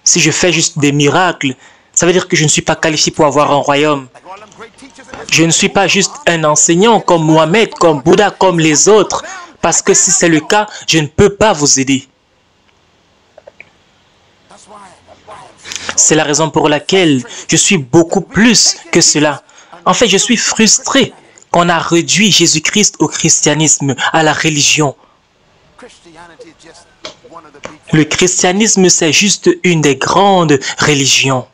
Si je fais juste des miracles, ça veut dire que je ne suis pas qualifié pour avoir un royaume. Je ne suis pas juste un enseignant comme Mohamed, comme Bouddha, comme les autres. Parce que si c'est le cas, je ne peux pas vous aider. C'est la raison pour laquelle je suis beaucoup plus que cela. En fait, je suis frustré qu'on a réduit Jésus-Christ au christianisme, à la religion. Le christianisme, c'est juste une des grandes religions.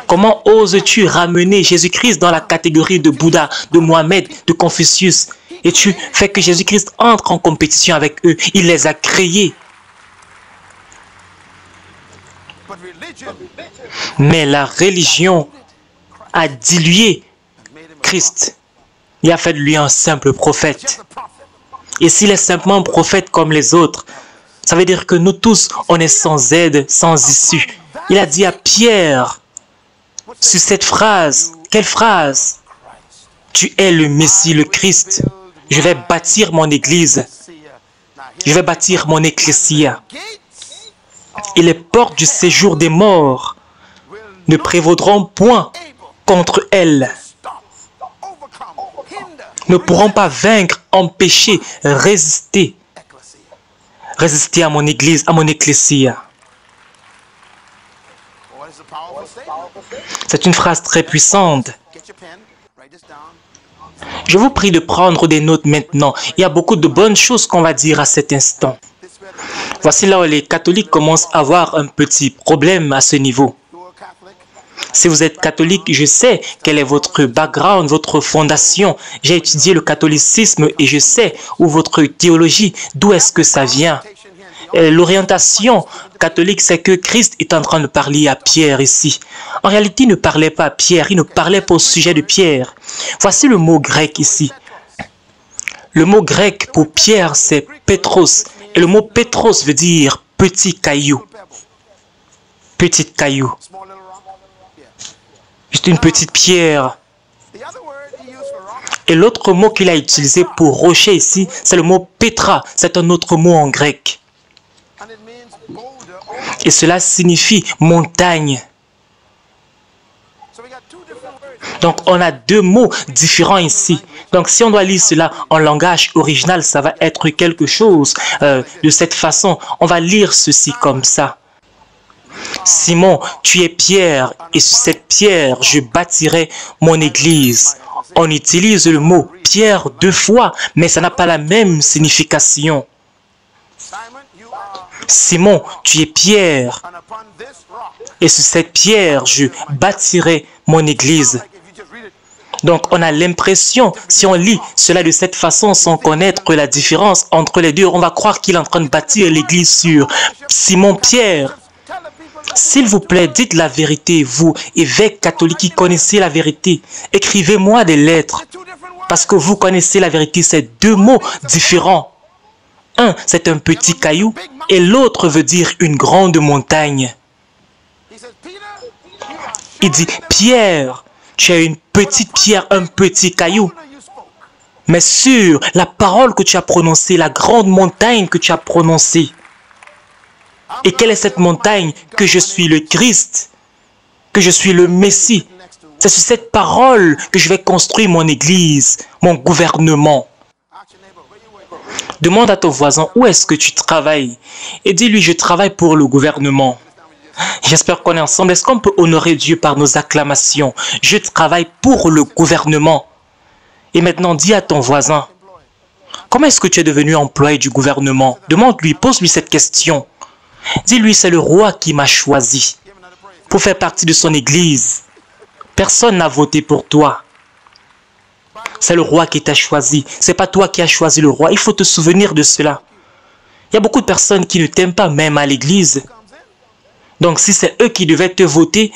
Comment oses-tu ramener Jésus-Christ dans la catégorie de Bouddha, de Mohamed, de Confucius? Et tu fais que Jésus-Christ entre en compétition avec eux. Il les a créés. Mais la religion a dilué Christ. Il a fait de lui un simple prophète. Et s'il est simplement un prophète comme les autres, ça veut dire que nous tous, on est sans aide, sans issue. Il a dit à Pierre, sur cette phrase, quelle phrase? Tu es le Messie, le Christ. Je vais bâtir mon église. Je vais bâtir mon ecclésia. Et les portes du séjour des morts ne prévaudront point contre elle. Ne pourront pas vaincre, empêcher, résister à mon église, à mon ecclésia. C'est une phrase très puissante. Je vous prie de prendre des notes maintenant. Il y a beaucoup de bonnes choses qu'on va dire à cet instant. Voici là où les catholiques commencent à avoir un petit problème à ce niveau. Si vous êtes catholique, je sais quel est votre background, votre fondation. J'ai étudié le catholicisme et je sais où votre théologie, d'où est-ce que ça vient. L'orientation catholique, c'est que Christ est en train de parler à Pierre ici. En réalité, il ne parlait pas à Pierre, il ne parlait pas au sujet de Pierre. Voici le mot grec ici. Le mot grec pour Pierre, c'est Pétros. Et le mot Pétros veut dire petit caillou. Petit caillou. Juste une petite pierre. Et l'autre mot qu'il a utilisé pour rocher ici, c'est le mot Pétra. C'est un autre mot en grec. Et cela signifie montagne. Donc, on a deux mots différents ici. Donc, si on doit lire cela en langage original, ça va être quelque chose de cette façon. On va lire ceci comme ça. Simon, tu es Pierre, et sur cette pierre, je bâtirai mon église. On utilise le mot Pierre deux fois, mais ça n'a pas la même signification. Simon, tu es Pierre, et sur cette pierre, je bâtirai mon église. Donc, on a l'impression, si on lit cela de cette façon sans connaître la différence entre les deux, on va croire qu'il est en train de bâtir l'église sur Simon-Pierre. S'il vous plaît, dites la vérité, vous, évêques catholiques qui connaissez la vérité. Écrivez-moi des lettres, parce que vous connaissez la vérité, c'est deux mots différents. Un, c'est un petit caillou, et l'autre veut dire une grande montagne. Il dit, Pierre, tu as une petite pierre, un petit caillou. Mais sur la parole que tu as prononcée, la grande montagne que tu as prononcée. Et quelle est cette montagne? Que je suis le Christ, que je suis le Messie. C'est sur cette parole que je vais construire mon église, mon gouvernement. Demande à ton voisin où est-ce que tu travailles et dis-lui je travaille pour le gouvernement. J'espère qu'on est ensemble. Est-ce qu'on peut honorer Dieu par nos acclamations? Je travaille pour le gouvernement. Et maintenant, dis à ton voisin, comment est-ce que tu es devenu employé du gouvernement? Demande-lui, pose-lui cette question. Dis-lui, c'est le roi qui m'a choisi pour faire partie de son église. Personne n'a voté pour toi. C'est le roi qui t'a choisi. Ce n'est pas toi qui as choisi le roi. Il faut te souvenir de cela. Il y a beaucoup de personnes qui ne t'aiment pas même à l'église. Donc si c'est eux qui devaient te voter,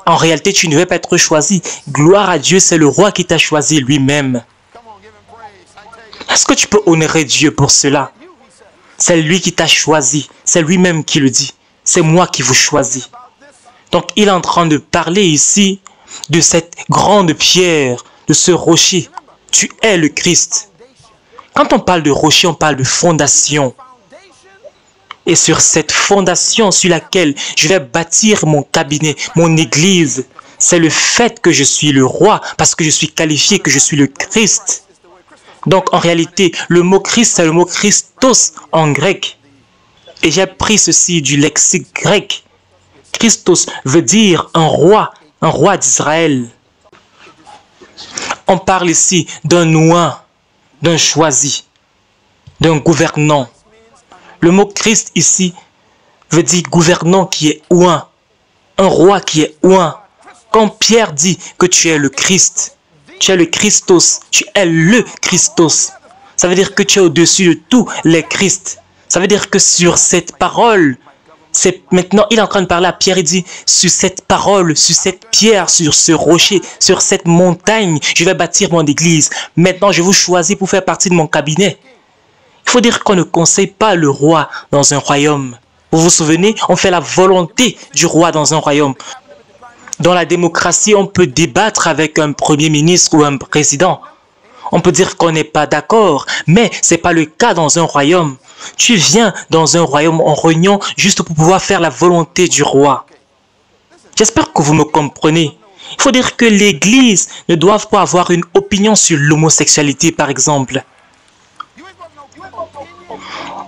en réalité tu ne devais pas être choisi. Gloire à Dieu, c'est le roi qui t'a choisi lui-même. Est-ce que tu peux honorer Dieu pour cela? C'est lui qui t'a choisi. C'est lui-même qui le dit. C'est moi qui vous choisis. Donc il est en train de parler ici de cette grande pierre, de ce rocher. Tu es le Christ. Quand on parle de rocher, on parle de fondation. Et sur cette fondation sur laquelle je vais bâtir mon cabinet, mon église, c'est le fait que je suis le roi, parce que je suis qualifié, que je suis le Christ. Donc en réalité, le mot Christ, c'est le mot Christos en grec. Et j'ai pris ceci du lexique grec. Christos veut dire un roi d'Israël. On parle ici d'un oint, d'un choisi, d'un gouvernant. Le mot Christ ici veut dire gouvernant qui est oint, un roi qui est oint. Quand Pierre dit que tu es le Christ, tu es le Christos, tu es le Christos, ça veut dire que tu es au-dessus de tous les Christ. Ça veut dire que sur cette parole, maintenant il est en train de parler à Pierre, il dit, sur cette parole, sur cette pierre, sur ce rocher, sur cette montagne, je vais bâtir mon église. Maintenant, je vous choisis pour faire partie de mon cabinet. Il faut dire qu'on ne conseille pas le roi dans un royaume. Vous vous souvenez, on fait la volonté du roi dans un royaume. Dans la démocratie, on peut débattre avec un premier ministre ou un président. On peut dire qu'on n'est pas d'accord, mais ce n'est pas le cas dans un royaume. Tu viens dans un royaume en réunion juste pour pouvoir faire la volonté du roi. J'espère que vous me comprenez. Il faut dire que l'Église ne doit pas avoir une opinion sur l'homosexualité, par exemple.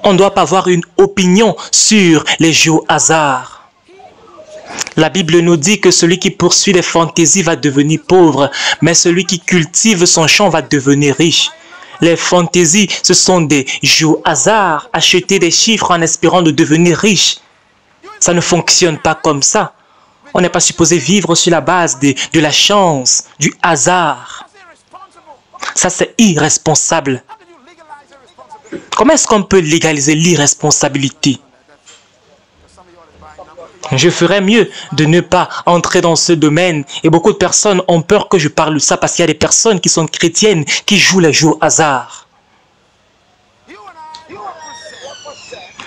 On ne doit pas avoir une opinion sur les jeux au hasard. La Bible nous dit que celui qui poursuit les fantaisies va devenir pauvre, mais celui qui cultive son champ va devenir riche. Les fantaisies, ce sont des jeux au hasard, acheter des chiffres en espérant de devenir riche. Ça ne fonctionne pas comme ça. On n'est pas supposé vivre sur la base de la chance, du hasard. Ça, c'est irresponsable. Comment est-ce qu'on peut légaliser l'irresponsabilité? Je ferais mieux de ne pas entrer dans ce domaine. Et beaucoup de personnes ont peur que je parle de ça parce qu'il y a des personnes qui sont chrétiennes qui jouent les jeux au hasard.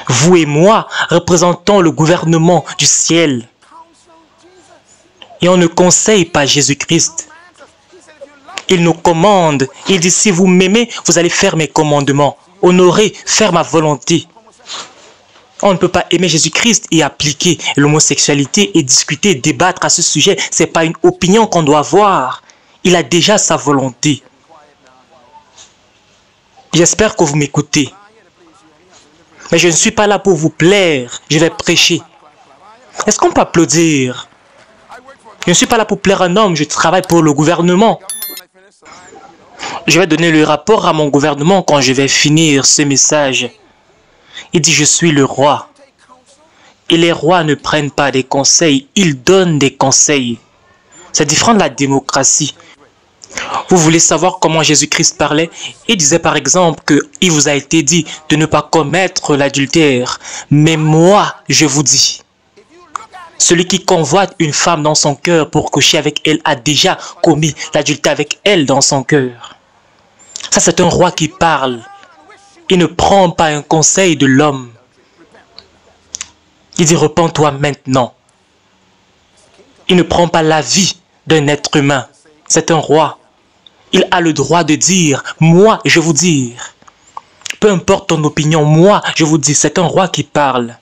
Vous et moi représentons le gouvernement du ciel. Et on ne conseille pas Jésus-Christ. Il nous commande. Il dit, si vous m'aimez, vous allez faire mes commandements. Honorer, faire ma volonté. On ne peut pas aimer Jésus-Christ et appliquer l'homosexualité et discuter, débattre à ce sujet. Ce n'est pas une opinion qu'on doit avoir. Il a déjà sa volonté. J'espère que vous m'écoutez. Mais je ne suis pas là pour vous plaire. Je vais prêcher. Est-ce qu'on peut applaudir? Je ne suis pas là pour plaire un homme. Je travaille pour le gouvernement. Je vais donner le rapport à mon gouvernement quand je vais finir ce message. Il dit, je suis le roi. Et les rois ne prennent pas des conseils, ils donnent des conseils. C'est différent de la démocratie. Vous voulez savoir comment Jésus-Christ parlait? Il disait par exemple qu'il vous a été dit de ne pas commettre l'adultère. Mais moi, je vous dis, celui qui convoite une femme dans son cœur pour coucher avec elle a déjà commis l'adultère avec elle dans son cœur. Ça, c'est un roi qui parle. Il ne prend pas un conseil de l'homme. Il dit, repens-toi maintenant. Il ne prend pas l'avis d'un être humain. C'est un roi. Il a le droit de dire, moi, je vous dis. Peu importe ton opinion, moi, je vous dis, c'est un roi qui parle.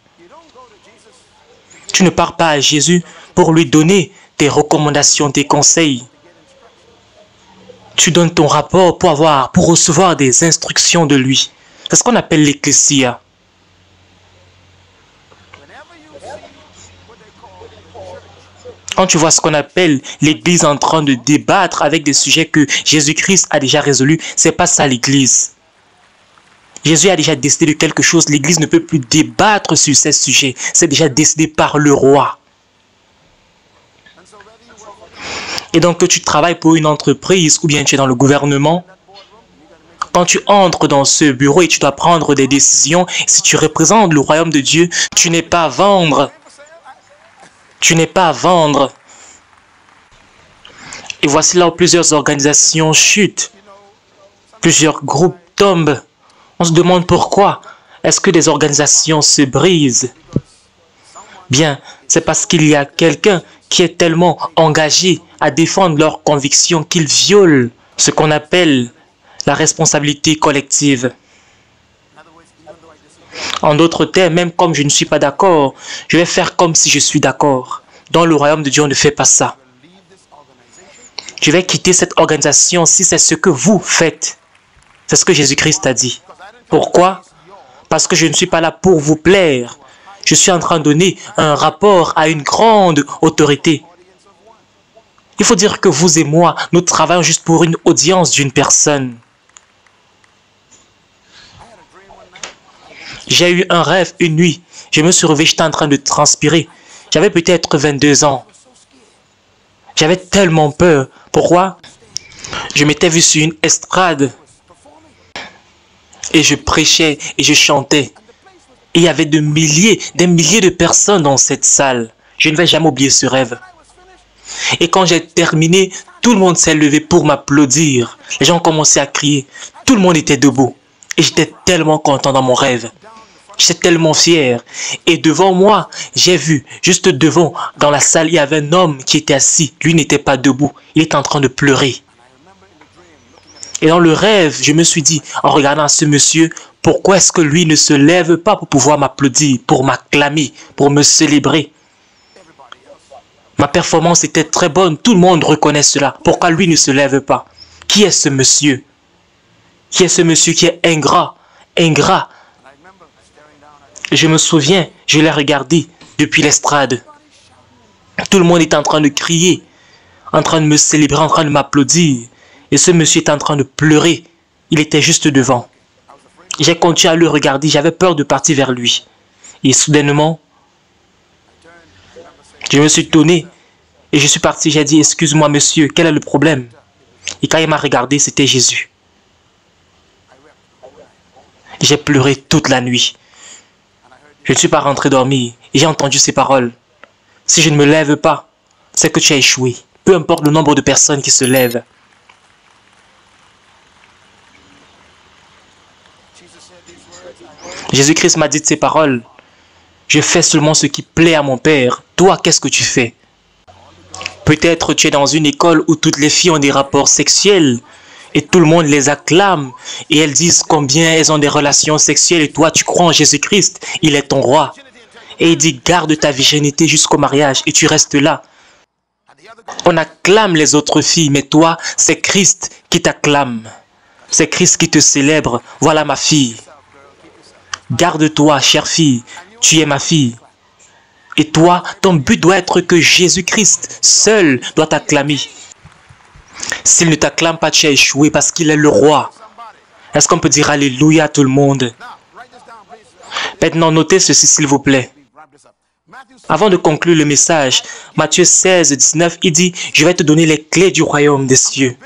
Tu ne pars pas à Jésus pour lui donner tes recommandations, tes conseils. Tu donnes ton rapport pour recevoir des instructions de lui. C'est ce qu'on appelle l'ecclésia. Quand tu vois ce qu'on appelle l'église en train de débattre avec des sujets que Jésus-Christ a déjà résolus, c'est pas ça l'église. Jésus a déjà décidé de quelque chose, l'église ne peut plus débattre sur ces sujets. C'est déjà décidé par le roi. Et donc que tu travailles pour une entreprise ou bien tu es dans le gouvernement, quand tu entres dans ce bureau et tu dois prendre des décisions, si tu représentes le royaume de Dieu, tu n'es pas à vendre. Tu n'es pas à vendre. Et voici là où plusieurs organisations chutent. Plusieurs groupes tombent. On se demande pourquoi. Est-ce que des organisations se brisent? Bien, c'est parce qu'il y a quelqu'un qui est tellement engagé à défendre leurs convictions qu'il viole ce qu'on appelle la responsabilité collective. En d'autres termes, même comme je ne suis pas d'accord, je vais faire comme si je suis d'accord. Dans le royaume de Dieu, on ne fait pas ça. Je vais quitter cette organisation si c'est ce que vous faites. C'est ce que Jésus-Christ a dit. Pourquoi? Parce que je ne suis pas là pour vous plaire. Je suis en train de donner un rapport à une grande autorité. Il faut dire que vous et moi, nous travaillons juste pour une audience d'une personne. J'ai eu un rêve une nuit. Je me suis réveillé, j'étais en train de transpirer. J'avais peut-être 22 ans. J'avais tellement peur. Pourquoi? Je m'étais vu sur une estrade. Et je prêchais et je chantais. Et il y avait des milliers de personnes dans cette salle. Je ne vais jamais oublier ce rêve. Et quand j'ai terminé, tout le monde s'est levé pour m'applaudir. Les gens commençaient à crier. Tout le monde était debout. Et j'étais tellement content dans mon rêve. J'étais tellement fier. Et devant moi, j'ai vu, juste devant, dans la salle, il y avait un homme qui était assis. Lui n'était pas debout. Il était en train de pleurer. Et dans le rêve, je me suis dit, en regardant ce monsieur, pourquoi est-ce que lui ne se lève pas pour pouvoir m'applaudir, pour m'acclamer, pour me célébrer? Ma performance était très bonne, tout le monde reconnaît cela. Pourquoi lui ne se lève pas? Qui est ce monsieur? Qui est ce monsieur qui est ingrat? Ingrat. Je me souviens, je l'ai regardé depuis l'estrade. Tout le monde est en train de crier, en train de me célébrer, en train de m'applaudir. Et ce monsieur est en train de pleurer. Il était juste devant. J'ai continué à le regarder, j'avais peur de partir vers lui. Et soudainement, je me suis tourné et je suis parti. J'ai dit, excuse-moi monsieur, quel est le problème? Et quand il m'a regardé, c'était Jésus. J'ai pleuré toute la nuit. Je ne suis pas rentré dormir et j'ai entendu ces paroles. Si je ne me lève pas, c'est que tu as échoué. Peu importe le nombre de personnes qui se lèvent. Jésus-Christ m'a dit de ces paroles. Je fais seulement ce qui plaît à mon Père. Toi, qu'est-ce que tu fais? Peut-être tu es dans une école où toutes les filles ont des rapports sexuels et tout le monde les acclame et elles disent combien elles ont des relations sexuelles et toi tu crois en Jésus-Christ, il est ton roi. Et il dit garde ta virginité jusqu'au mariage et tu restes là. On acclame les autres filles mais toi c'est Christ qui t'acclame. C'est Christ qui te célèbre. Voilà ma fille. Garde-toi, chère fille, tu es ma fille. Et toi, ton but doit être que Jésus-Christ seul doit t'acclamer. S'il ne t'acclame pas, tu as échoué parce qu'il est le roi. Est-ce qu'on peut dire Alléluia à tout le monde? Maintenant, notez ceci s'il vous plaît. Avant de conclure le message, Matthieu 16, 19, il dit, je vais te donner les clés du royaume des cieux.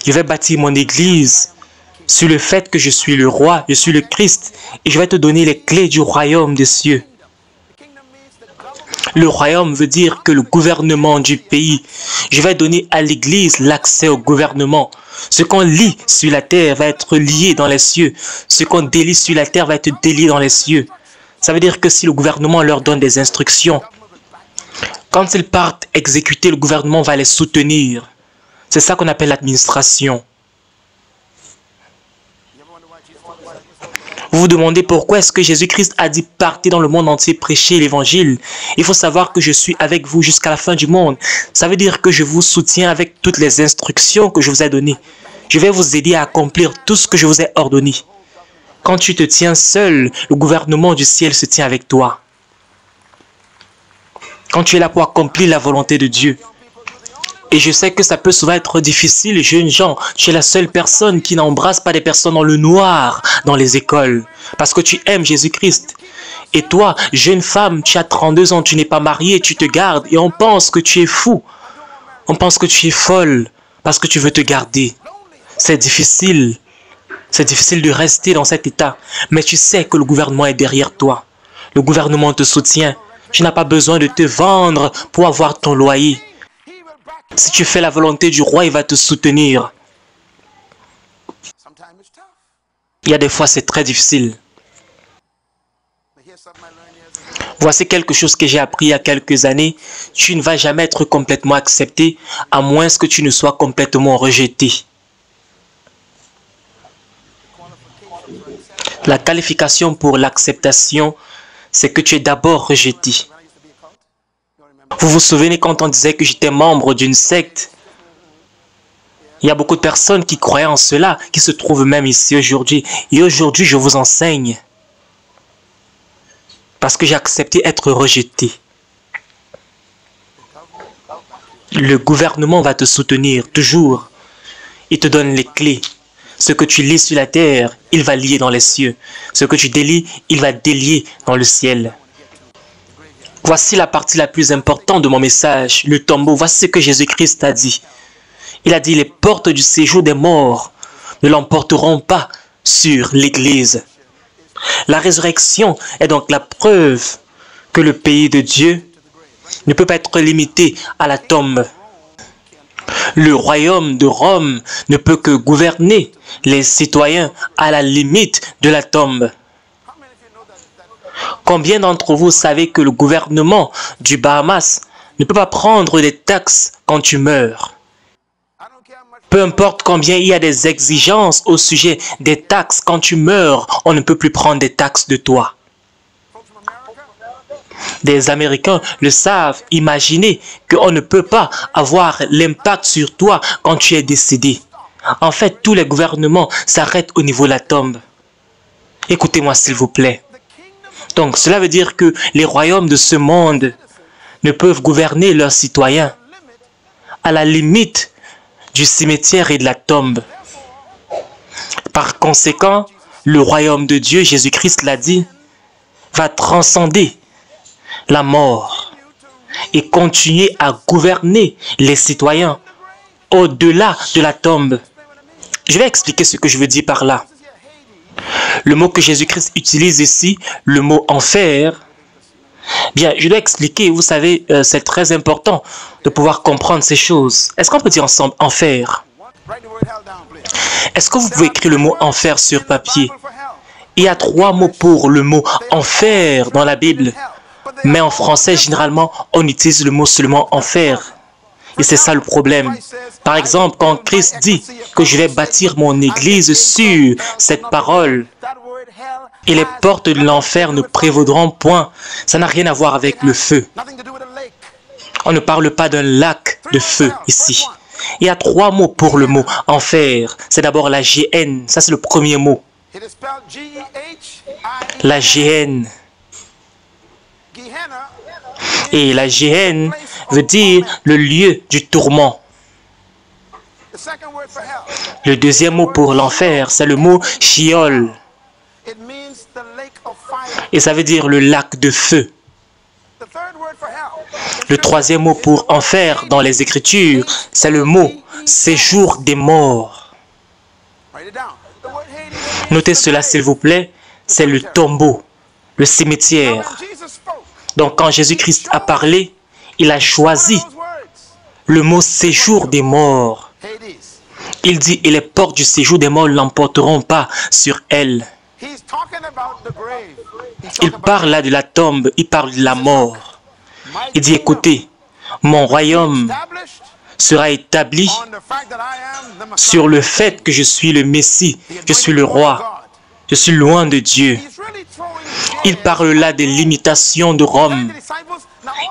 Je vais bâtir mon église sur le fait que je suis le roi, je suis le Christ, et je vais te donner les clés du royaume des cieux. Le royaume veut dire que le gouvernement du pays. Je vais donner à l'église l'accès au gouvernement. Ce qu'on lit sur la terre va être lié dans les cieux. Ce qu'on délie sur la terre va être délié dans les cieux. Ça veut dire que si le gouvernement leur donne des instructions, quand ils partent exécuter, le gouvernement va les soutenir. C'est ça qu'on appelle l'administration. Vous vous demandez pourquoi est-ce que Jésus-Christ a dit partez dans le monde entier prêcher l'évangile. Il faut savoir que je suis avec vous jusqu'à la fin du monde. Ça veut dire que je vous soutiens avec toutes les instructions que je vous ai données. Je vais vous aider à accomplir tout ce que je vous ai ordonné. Quand tu te tiens seul, le gouvernement du ciel se tient avec toi. Quand tu es là pour accomplir la volonté de Dieu. Et je sais que ça peut souvent être difficile, jeunes gens. Tu es la seule personne qui n'embrasse pas des personnes dans le noir dans les écoles. Parce que tu aimes Jésus-Christ. Et toi, jeune femme, tu as 32 ans, tu n'es pas mariée, tu te gardes. Et on pense que tu es fou. On pense que tu es folle parce que tu veux te garder. C'est difficile. C'est difficile de rester dans cet état. Mais tu sais que le gouvernement est derrière toi. Le gouvernement te soutient. Tu n'as pas besoin de te vendre pour avoir ton loyer. Si tu fais la volonté du roi, il va te soutenir. Il y a des fois, c'est très difficile. Voici quelque chose que j'ai appris il y a quelques années. Tu ne vas jamais être complètement accepté, à moins que tu ne sois complètement rejeté. La qualification pour l'acceptation, c'est que tu es d'abord rejeté. Vous vous souvenez quand on disait que j'étais membre d'une secte? Il y a beaucoup de personnes qui croyaient en cela, qui se trouvent même ici aujourd'hui. Et aujourd'hui, je vous enseigne. parce que j'ai accepté être rejeté. Le gouvernement va te soutenir toujours. Il te donne les clés. Ce que tu lis sur la terre, il va lier dans les cieux. Ce que tu délies, il va délier dans le ciel. Voici la partie la plus importante de mon message, le tombeau. Voici ce que Jésus-Christ a dit. Il a dit, les portes du séjour des morts ne l'emporteront pas sur l'Église. La résurrection est donc la preuve que le pays de Dieu ne peut pas être limité à la tombe. Le royaume de Rome ne peut que gouverner les citoyens à la limite de la tombe. Combien d'entre vous savez que le gouvernement du Bahamas ne peut pas prendre des taxes quand tu meurs? Peu importe combien il y a des exigences au sujet des taxes, quand tu meurs, on ne peut plus prendre des taxes de toi. Des Américains le savent, imaginez qu'on ne peut pas avoir l'impact sur toi quand tu es décédé. En fait, tous les gouvernements s'arrêtent au niveau de la tombe. Écoutez-moi s'il vous plaît. Donc, cela veut dire que les royaumes de ce monde ne peuvent gouverner leurs citoyens à la limite du cimetière et de la tombe. Par conséquent, le royaume de Dieu, Jésus-Christ l'a dit, va transcender la mort et continuer à gouverner les citoyens au-delà de la tombe. Je vais expliquer ce que je veux dire par là. Le mot que Jésus-Christ utilise ici, le mot enfer, bien, je dois expliquer, vous savez, c'est très important de pouvoir comprendre ces choses. Est-ce qu'on peut dire ensemble enfer? Est-ce que vous pouvez écrire le mot enfer sur papier? Il y a 3 mots pour le mot enfer dans la Bible. Mais en français, généralement, on utilise le mot seulement enfer. Et c'est ça le problème. Par exemple, quand Christ dit que je vais bâtir mon église sur cette parole, et les portes de l'enfer ne prévaudront point, ça n'a rien à voir avec le feu. On ne parle pas d'un lac de feu ici. Il y a 3 mots pour le mot enfer. C'est d'abord la GN, ça c'est le premier mot. La GN. Et la Géhenne veut dire le lieu du tourment. Le deuxième mot pour l'enfer, c'est le mot Sheol. Et ça veut dire le lac de feu. Le troisième mot pour enfer dans les Écritures, c'est le mot séjour des morts. Notez cela s'il vous plaît, c'est le tombeau, le cimetière. Donc quand Jésus-Christ a parlé, il a choisi le mot séjour des morts. Il dit, et les portes du séjour des morts ne l'emporteront pas sur elle. Il parle là de la tombe, il parle de la mort. Il dit, écoutez, mon royaume sera établi sur le fait que je suis le Messie, je suis le roi, je suis loin de Dieu. Il parle là des limitations de Rome.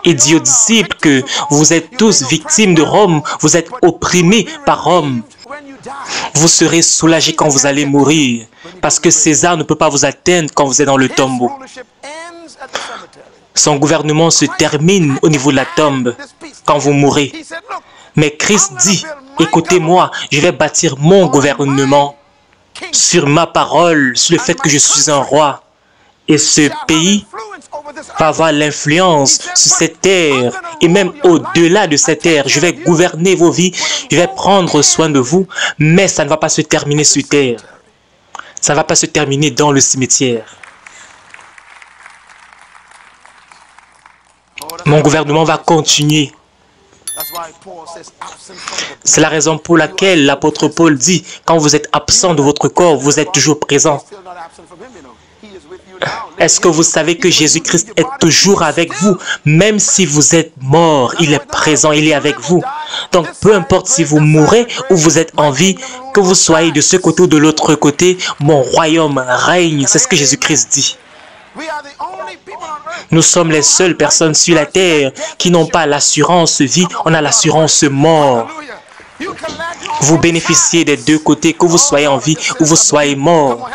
Il dit aux disciples que vous êtes tous victimes de Rome, vous êtes opprimés par Rome. Vous serez soulagés quand vous allez mourir, parce que César ne peut pas vous atteindre quand vous êtes dans le tombeau. Son gouvernement se termine au niveau de la tombe, quand vous mourrez. Mais Christ dit, écoutez-moi, je vais bâtir mon gouvernement sur ma parole, sur le fait que je suis un roi. Et ce pays va avoir l'influence sur cette terre et même au-delà de cette terre. Je vais gouverner vos vies, je vais prendre soin de vous, mais ça ne va pas se terminer sur terre. Ça ne va pas se terminer dans le cimetière. Mon gouvernement va continuer. C'est la raison pour laquelle l'apôtre Paul dit, quand vous êtes absent de votre corps, vous êtes toujours présent. Est-ce que vous savez que Jésus-Christ est toujours avec vous? Même si vous êtes mort, il est présent, il est avec vous. Donc, peu importe si vous mourrez ou vous êtes en vie, que vous soyez de ce côté ou de l'autre côté, mon royaume règne. C'est ce que Jésus-Christ dit. Nous sommes les seules personnes sur la terre qui n'ont pas l'assurance vie, on a l'assurance mort. Vous bénéficiez des deux côtés, que vous soyez en vie ou vous soyez mort.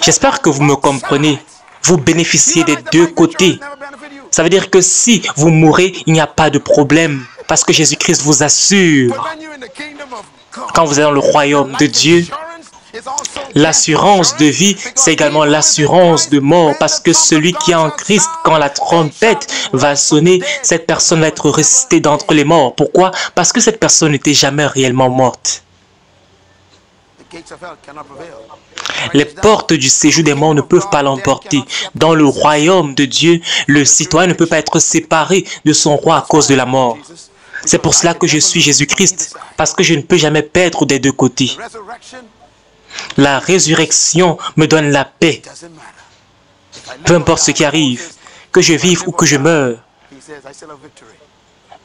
J'espère que vous me comprenez. vous bénéficiez des deux côtés. Ça veut dire que si vous mourrez, il n'y a pas de problème. Parce que Jésus-Christ vous assure. Quand vous êtes dans le royaume de Dieu, l'assurance de vie, c'est également l'assurance de mort. Parce que celui qui est en Christ, quand la trompette va sonner, cette personne va être ressuscitée d'entre les morts. Pourquoi? Parce que cette personne n'était jamais réellement morte. Les portes du séjour des morts ne peuvent pas l'emporter. Dans le royaume de Dieu, le citoyen ne peut pas être séparé de son roi à cause de la mort. C'est pour cela que je suis Jésus-Christ, parce que je ne peux jamais perdre des deux côtés. La résurrection me donne la paix. Peu importe ce qui arrive, que je vive ou que je meure.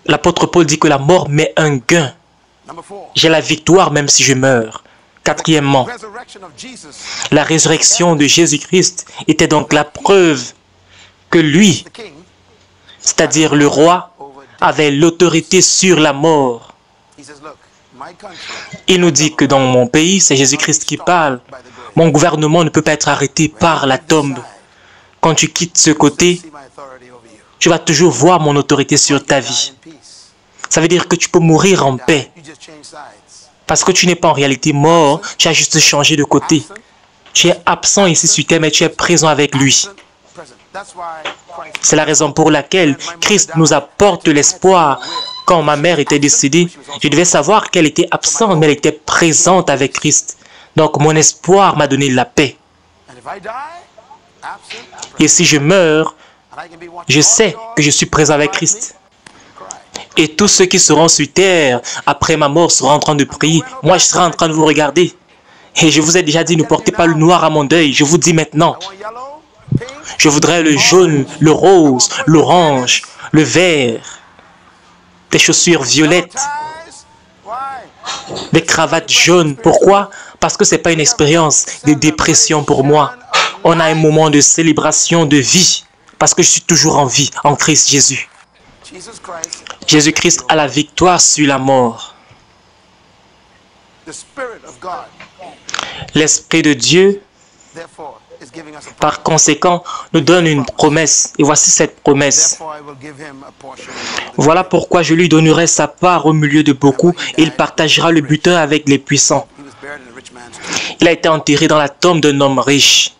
L'apôtre Paul dit que la mort m'est un gain. J'ai la victoire même si je meurs. Quatrièmement, la résurrection de Jésus-Christ était donc la preuve que lui, c'est-à-dire le roi, avait l'autorité sur la mort. Il nous dit que dans mon pays, c'est Jésus-Christ qui parle. Mon gouvernement ne peut pas être arrêté par la tombe. Quand tu quittes ce côté, tu vas toujours voir mon autorité sur ta vie. Ça veut dire que tu peux mourir en paix. Parce que tu n'es pas en réalité mort, tu as juste changé de côté. Tu es absent ici sur terre, mais tu es présent avec lui. C'est la raison pour laquelle Christ nous apporte l'espoir. Quand ma mère était décédée, je devais savoir qu'elle était absente, mais elle était présente avec Christ. Donc mon espoir m'a donné la paix. Et si je meurs, je sais que je suis présent avec Christ. Et tous ceux qui seront sur terre, après ma mort, seront en train de prier. Moi, je serai en train de vous regarder. Et je vous ai déjà dit, ne portez pas le noir à mon deuil. Je vous dis maintenant. Je voudrais le jaune, le rose, l'orange, le vert, des chaussures violettes, des cravates jaunes. Pourquoi? Parce que ce n'est pas une expérience de dépression pour moi. On a un moment de célébration de vie. Parce que je suis toujours en vie, en Christ Jésus. Jésus-Christ a la victoire sur la mort. L'Esprit de Dieu, par conséquent, nous donne une promesse. Et voici cette promesse. Voilà pourquoi je lui donnerai sa part au milieu de beaucoup et il partagera le butin avec les puissants. Il a été enterré dans la tombe d'un homme riche.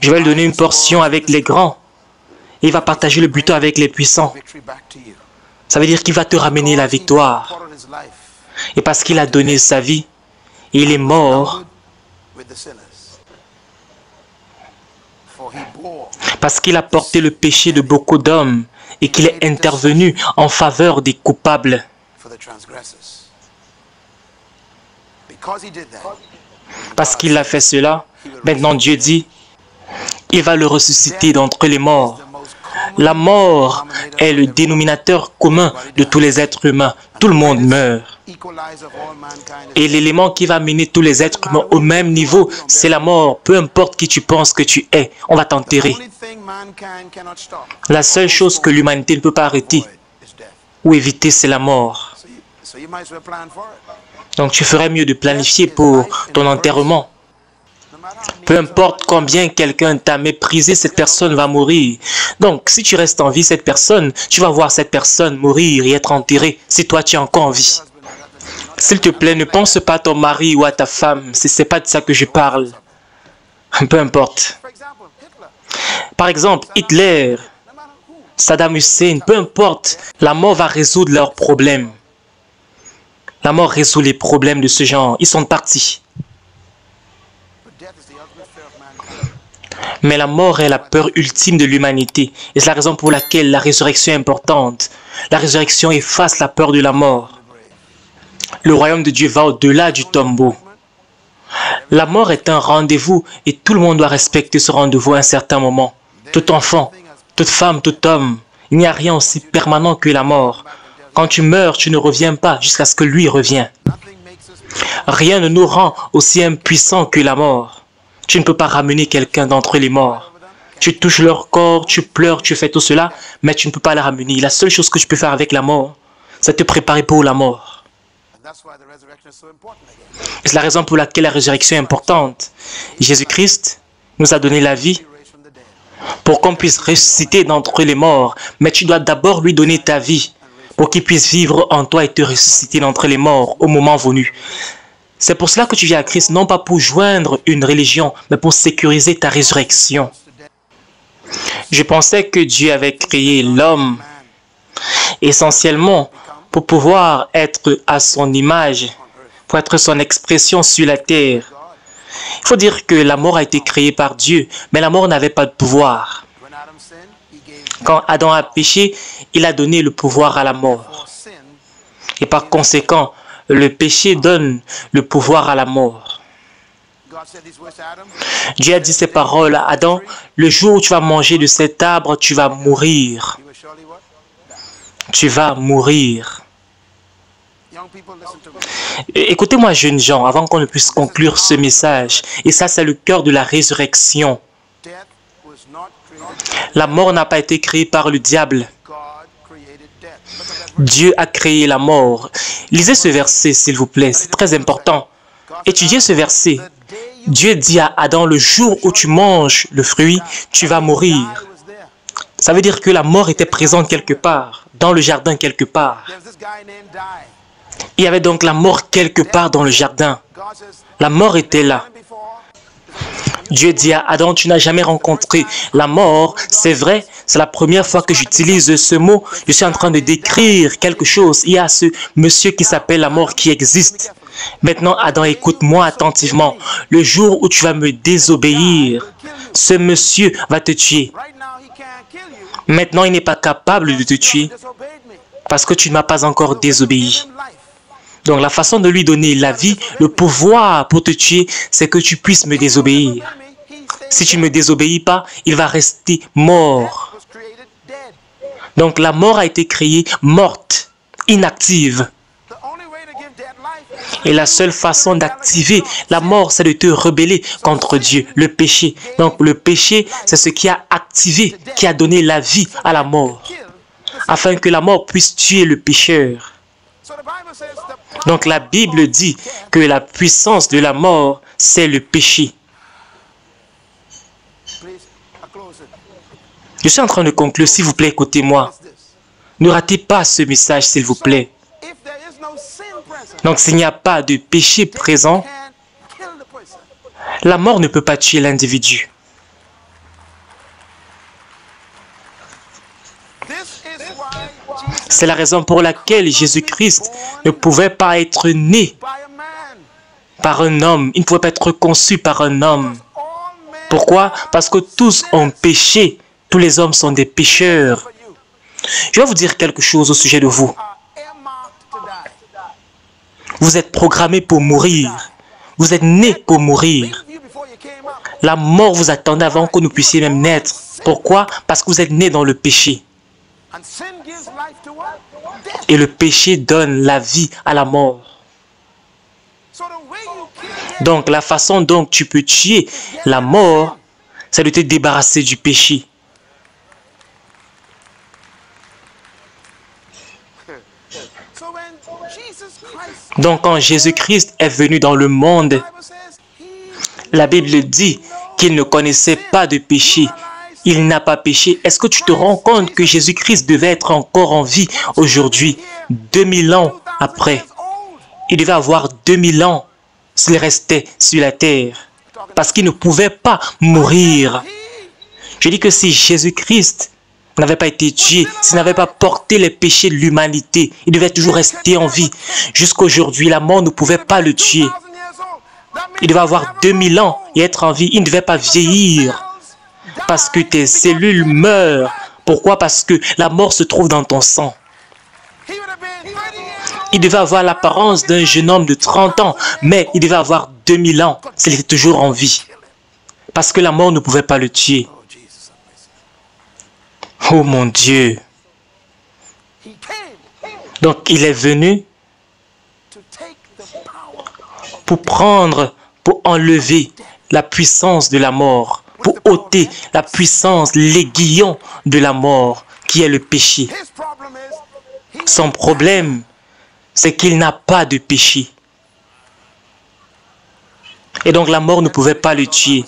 Je vais lui donner une portion avec les grands. Il va partager le butin avec les puissants. Ça veut dire qu'il va te ramener la victoire. Et parce qu'il a donné sa vie, il est mort. Parce qu'il a porté le péché de beaucoup d'hommes et qu'il est intervenu en faveur des coupables. Parce qu'il a fait cela, maintenant Dieu dit, il va le ressusciter d'entre les morts. La mort est le dénominateur commun de tous les êtres humains. Tout le monde meurt. Et l'élément qui va mener tous les êtres humains au même niveau, c'est la mort. Peu importe qui tu penses que tu es, on va t'enterrer. La seule chose que l'humanité ne peut pas arrêter ou éviter, c'est la mort. Donc tu ferais mieux de planifier pour ton enterrement. Peu importe combien quelqu'un t'a méprisé, cette personne va mourir. Donc, si tu restes en vie, cette personne, tu vas voir cette personne mourir et être enterrée si toi tu es encore en vie. S'il te plaît, ne pense pas à ton mari ou à ta femme. Ce n'est pas de ça que je parle. Peu importe. Par exemple, Hitler, Saddam Hussein, peu importe, la mort va résoudre leurs problèmes. La mort résout les problèmes de ce genre. Ils sont partis. Mais la mort est la peur ultime de l'humanité. Et c'est la raison pour laquelle la résurrection est importante. La résurrection efface la peur de la mort. Le royaume de Dieu va au-delà du tombeau. La mort est un rendez-vous et tout le monde doit respecter ce rendez-vous à un certain moment. Tout enfant, toute femme, tout homme, il n'y a rien aussi permanent que la mort. Quand tu meurs, tu ne reviens pas jusqu'à ce que lui revienne. Rien ne nous rend aussi impuissants que la mort. Tu ne peux pas ramener quelqu'un d'entre les morts. Tu touches leur corps, tu pleures, tu fais tout cela, mais tu ne peux pas la ramener. La seule chose que tu peux faire avec la mort, c'est te préparer pour la mort. C'est la raison pour laquelle la résurrection est importante. Jésus-Christ nous a donné la vie pour qu'on puisse ressusciter d'entre les morts. Mais tu dois d'abord lui donner ta vie pour qu'il puisse vivre en toi et te ressusciter d'entre les morts au moment venu. C'est pour cela que tu viens à Christ, non pas pour joindre une religion, mais pour sécuriser ta résurrection. Je pensais que Dieu avait créé l'homme essentiellement pour pouvoir être à son image, pour être son expression sur la terre. Il faut dire que la mort a été créée par Dieu, mais la mort n'avait pas de pouvoir. Quand Adam a péché, il a donné le pouvoir à la mort. Et par conséquent, le péché donne le pouvoir à la mort. Dieu a dit ces paroles à Adam, le jour où tu vas manger de cet arbre, tu vas mourir. Tu vas mourir. Écoutez-moi, jeunes gens, avant qu'on ne puisse conclure ce message. Et ça, c'est le cœur de la résurrection. La mort n'a pas été créée par le diable. Dieu a créé la mort. Lisez ce verset, s'il vous plaît. C'est très important. Étudiez ce verset. Dieu dit à Adam, le jour où tu manges le fruit, tu vas mourir. Ça veut dire que la mort était présente quelque part, dans le jardin quelque part. Il y avait donc la mort quelque part dans le jardin. La mort était là. Dieu dit à Adam, tu n'as jamais rencontré la mort. C'est vrai, c'est la première fois que j'utilise ce mot. Je suis en train de décrire quelque chose. Il y a ce monsieur qui s'appelle la mort qui existe. Maintenant, Adam, écoute-moi attentivement. Le jour où tu vas me désobéir, ce monsieur va te tuer. Maintenant, il n'est pas capable de te tuer parce que tu ne m'as pas encore désobéi. Donc, la façon de lui donner la vie, le pouvoir pour te tuer, c'est que tu puisses me désobéir. Si tu ne me désobéis pas, il va rester mort. Donc, la mort a été créée morte, inactive. Et la seule façon d'activer la mort, c'est de te rebeller contre Dieu, le péché. Donc, le péché, c'est ce qui a activé, qui a donné la vie à la mort, afin que la mort puisse tuer le pécheur. Donc la Bible dit que la puissance de la mort, c'est le péché. Je suis en train de conclure, s'il vous plaît, écoutez-moi. Ne ratez pas ce message, s'il vous plaît. Donc s'il n'y a pas de péché présent, la mort ne peut pas tuer l'individu. C'est la raison pour laquelle Jésus-Christ ne pouvait pas être né par un homme. Il ne pouvait pas être conçu par un homme. Pourquoi? Parce que tous ont péché. Tous les hommes sont des pécheurs. Je vais vous dire quelque chose au sujet de vous. Vous êtes programmé pour mourir. Vous êtes né pour mourir. La mort vous attendait avant que nous puissions même naître. Pourquoi? Parce que vous êtes né dans le péché. Et le péché donne la vie à la mort. Donc, la façon dont tu peux tuer la mort, c'est de te débarrasser du péché. Donc, quand Jésus-Christ est venu dans le monde, la Bible dit qu'il ne connaissait pas de péché. Il n'a pas péché. Est-ce que tu te rends compte que Jésus-Christ devait être encore en vie aujourd'hui, 2000 ans après? Il devait avoir 2000 ans s'il restait sur la terre, parce qu'il ne pouvait pas mourir. Je dis que si Jésus-Christ n'avait pas été tué, s'il n'avait pas porté les péchés de l'humanité, il devait toujours rester en vie. Jusqu'aujourd'hui, la mort ne pouvait pas le tuer. Il devait avoir 2000 ans et être en vie. Il ne devait pas vieillir. Parce que tes cellules meurent. Pourquoi? Parce que la mort se trouve dans ton sang. Il devait avoir l'apparence d'un jeune homme de 30 ans, mais il devait avoir 2000 ans s'il était toujours en vie. Parce que la mort ne pouvait pas le tuer. Oh mon Dieu! Donc il est venu pour enlever la puissance de la mort, pour ôter la puissance, l'aiguillon de la mort, qui est le péché. Son problème, c'est qu'il n'a pas de péché. Et donc la mort ne pouvait pas le tuer.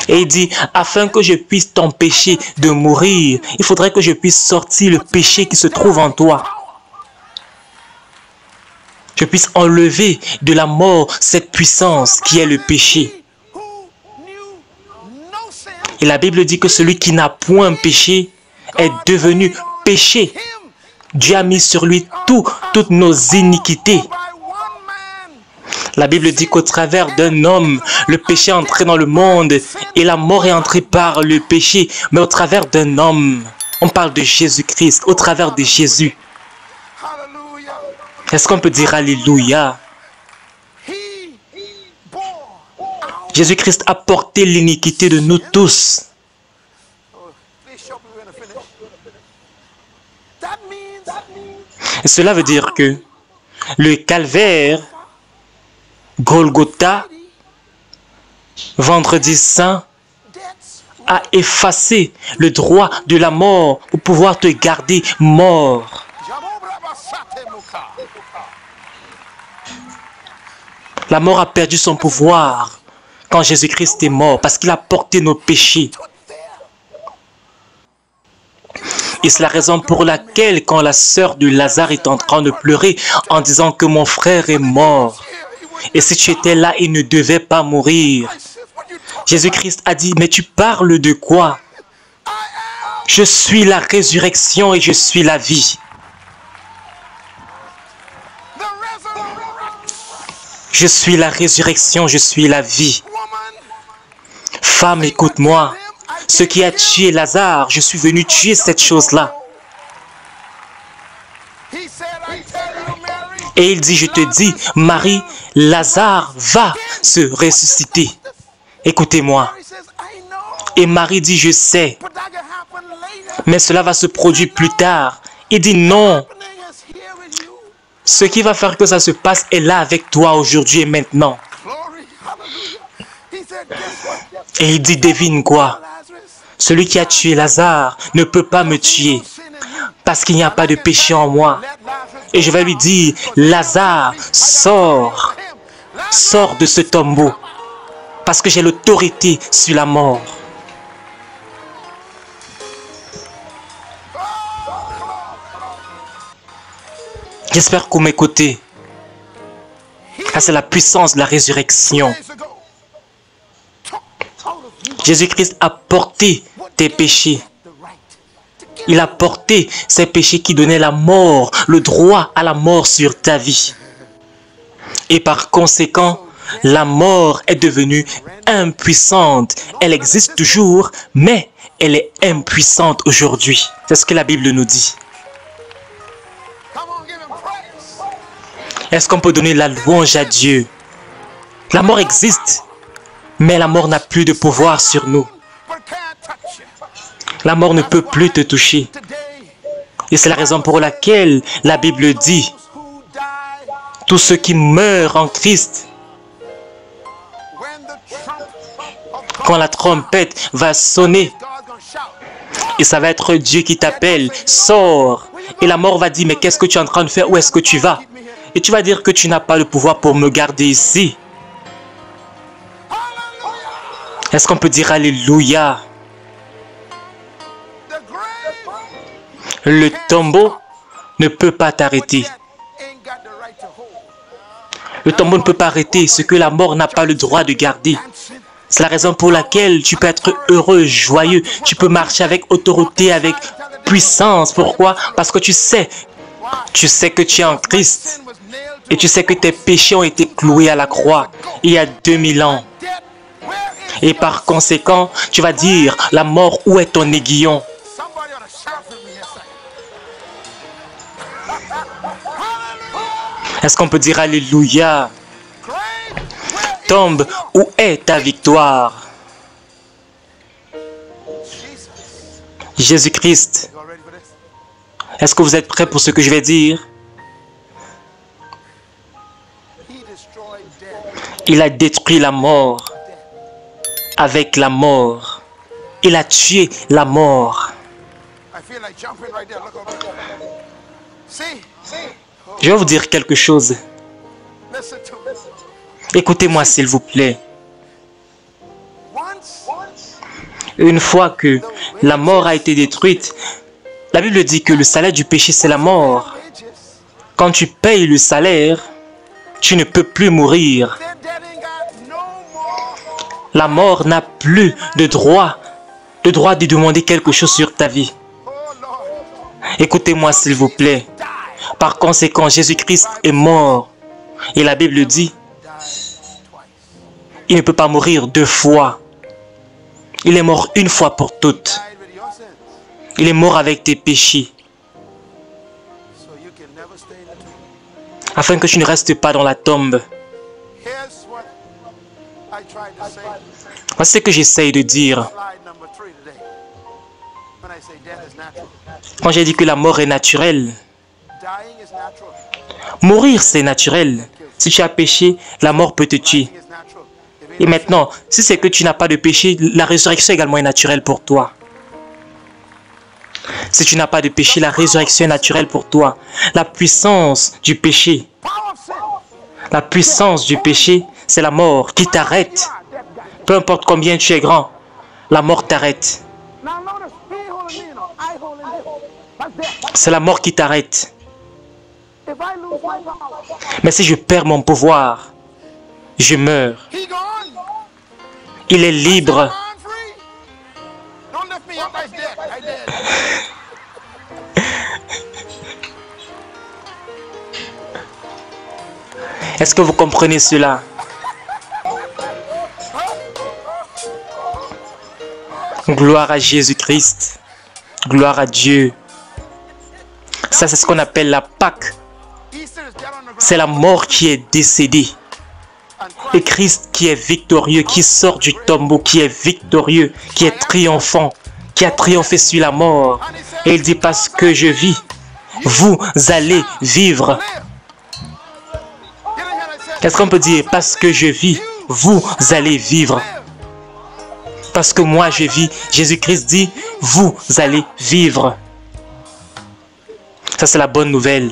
Et il dit, afin que je puisse t'empêcher de mourir, il faudrait que je puisse sortir le péché qui se trouve en toi. Je puisse enlever de la mort cette puissance qui est le péché. Et la Bible dit que celui qui n'a point péché est devenu péché. Dieu a mis sur lui toutes nos iniquités. La Bible dit qu'au travers d'un homme, le péché est entré dans le monde et la mort est entrée par le péché. Mais au travers d'un homme, on parle de Jésus-Christ, au travers de Jésus. Est-ce qu'on peut dire Alléluia? Jésus-Christ a porté l'iniquité de nous tous. Et cela veut dire que le calvaire, Golgotha, vendredi saint, a effacé le droit de la mort pour pouvoir te garder mort. La mort a perdu son pouvoir quand Jésus-Christ est mort parce qu'il a porté nos péchés. Et c'est la raison pour laquelle quand la sœur de Lazare est en train de pleurer en disant que mon frère est mort, et si tu étais là, il ne devait pas mourir. Jésus-Christ a dit, mais tu parles de quoi? Je suis la résurrection et je suis la vie. Je suis la résurrection, je suis la vie. Femme, écoute-moi. Ce qui a tué Lazare, je suis venu tuer cette chose-là. Et il dit, je te dis, Marie, Lazare va se ressusciter. Écoutez-moi. Et Marie dit, je sais. Mais cela va se produire plus tard. Il dit, non. Ce qui va faire que ça se passe est là avec toi aujourd'hui et maintenant. Et il dit, devine quoi? Celui qui a tué Lazare ne peut pas me tuer parce qu'il n'y a pas de péché en moi. Et je vais lui dire, Lazare, sors, sors de ce tombeau parce que j'ai l'autorité sur la mort. J'espère que vous m'écoutez. Car c'est la puissance de la résurrection. Jésus-Christ a porté tes péchés. Il a porté ces péchés qui donnaient la mort, le droit à la mort sur ta vie. Et par conséquent, la mort est devenue impuissante. Elle existe toujours, mais elle est impuissante aujourd'hui. C'est ce que la Bible nous dit. Est-ce qu'on peut donner la louange à Dieu? La mort existe, mais la mort n'a plus de pouvoir sur nous. La mort ne peut plus te toucher. Et c'est la raison pour laquelle la Bible dit, tous ceux qui meurent en Christ, quand la trompette va sonner, et ça va être Dieu qui t'appelle, sors. Et la mort va dire, mais qu'est-ce que tu es en train de faire? Où est-ce que tu vas? Et tu vas dire que tu n'as pas le pouvoir pour me garder ici. Est-ce qu'on peut dire Alléluia? Le tombeau ne peut pas t'arrêter. Le tombeau ne peut pas arrêter ce que la mort n'a pas le droit de garder. C'est la raison pour laquelle tu peux être heureux, joyeux. Tu peux marcher avec autorité, avec puissance. Pourquoi? Parce que tu sais que tu es en Christ. Et tu sais que tes péchés ont été cloués à la croix il y a 2000 ans. Et par conséquent, tu vas dire, la mort, où est ton aiguillon? Est-ce qu'on peut dire Alléluia? Tombe, où est ta victoire? Jésus-Christ. Est-ce que vous êtes prêts pour ce que je vais dire? Il a détruit la mort avec la mort. Il a tué la mort. Je vais vous dire quelque chose. Écoutez-moi s'il vous plaît. Une fois que la mort a été détruite, la Bible dit que le salaire du péché, c'est la mort. Quand tu payes le salaire, tu ne peux plus mourir. La mort n'a plus de droit de demander quelque chose sur ta vie. Écoutez-moi s'il vous plaît. Par conséquent, Jésus-Christ est mort. Et la Bible dit, il ne peut pas mourir 2 fois. Il est mort une fois pour toutes. Il est mort avec tes péchés. Afin que tu ne restes pas dans la tombe. Voici ce que j'essaye de dire. Quand j'ai dit que la mort est naturelle, mourir c'est naturel. Si tu as péché, la mort peut te tuer. Et maintenant, si c'est que tu n'as pas de péché, la résurrection également est naturelle pour toi. Si tu n'as pas de péché, la résurrection est naturelle pour toi. La puissance du péché, c'est la mort qui t'arrête. Peu importe combien tu es grand, la mort t'arrête. C'est la mort qui t'arrête. Mais si je perds mon pouvoir, je meurs. Il est libre. Est-ce que vous comprenez cela? Gloire à Jésus-Christ. Gloire à Dieu. Ça, c'est ce qu'on appelle la Pâque. C'est la mort qui est décédée. Et Christ qui est victorieux, qui sort du tombeau, qui est victorieux, qui est triomphant, qui a triomphé sur la mort. Et il dit, parce que je vis, vous allez vivre. Qu'est-ce qu'on peut dire? Parce que je vis, vous allez vivre. Parce que moi je vis, Jésus-Christ dit, vous allez vivre. Ça c'est la bonne nouvelle.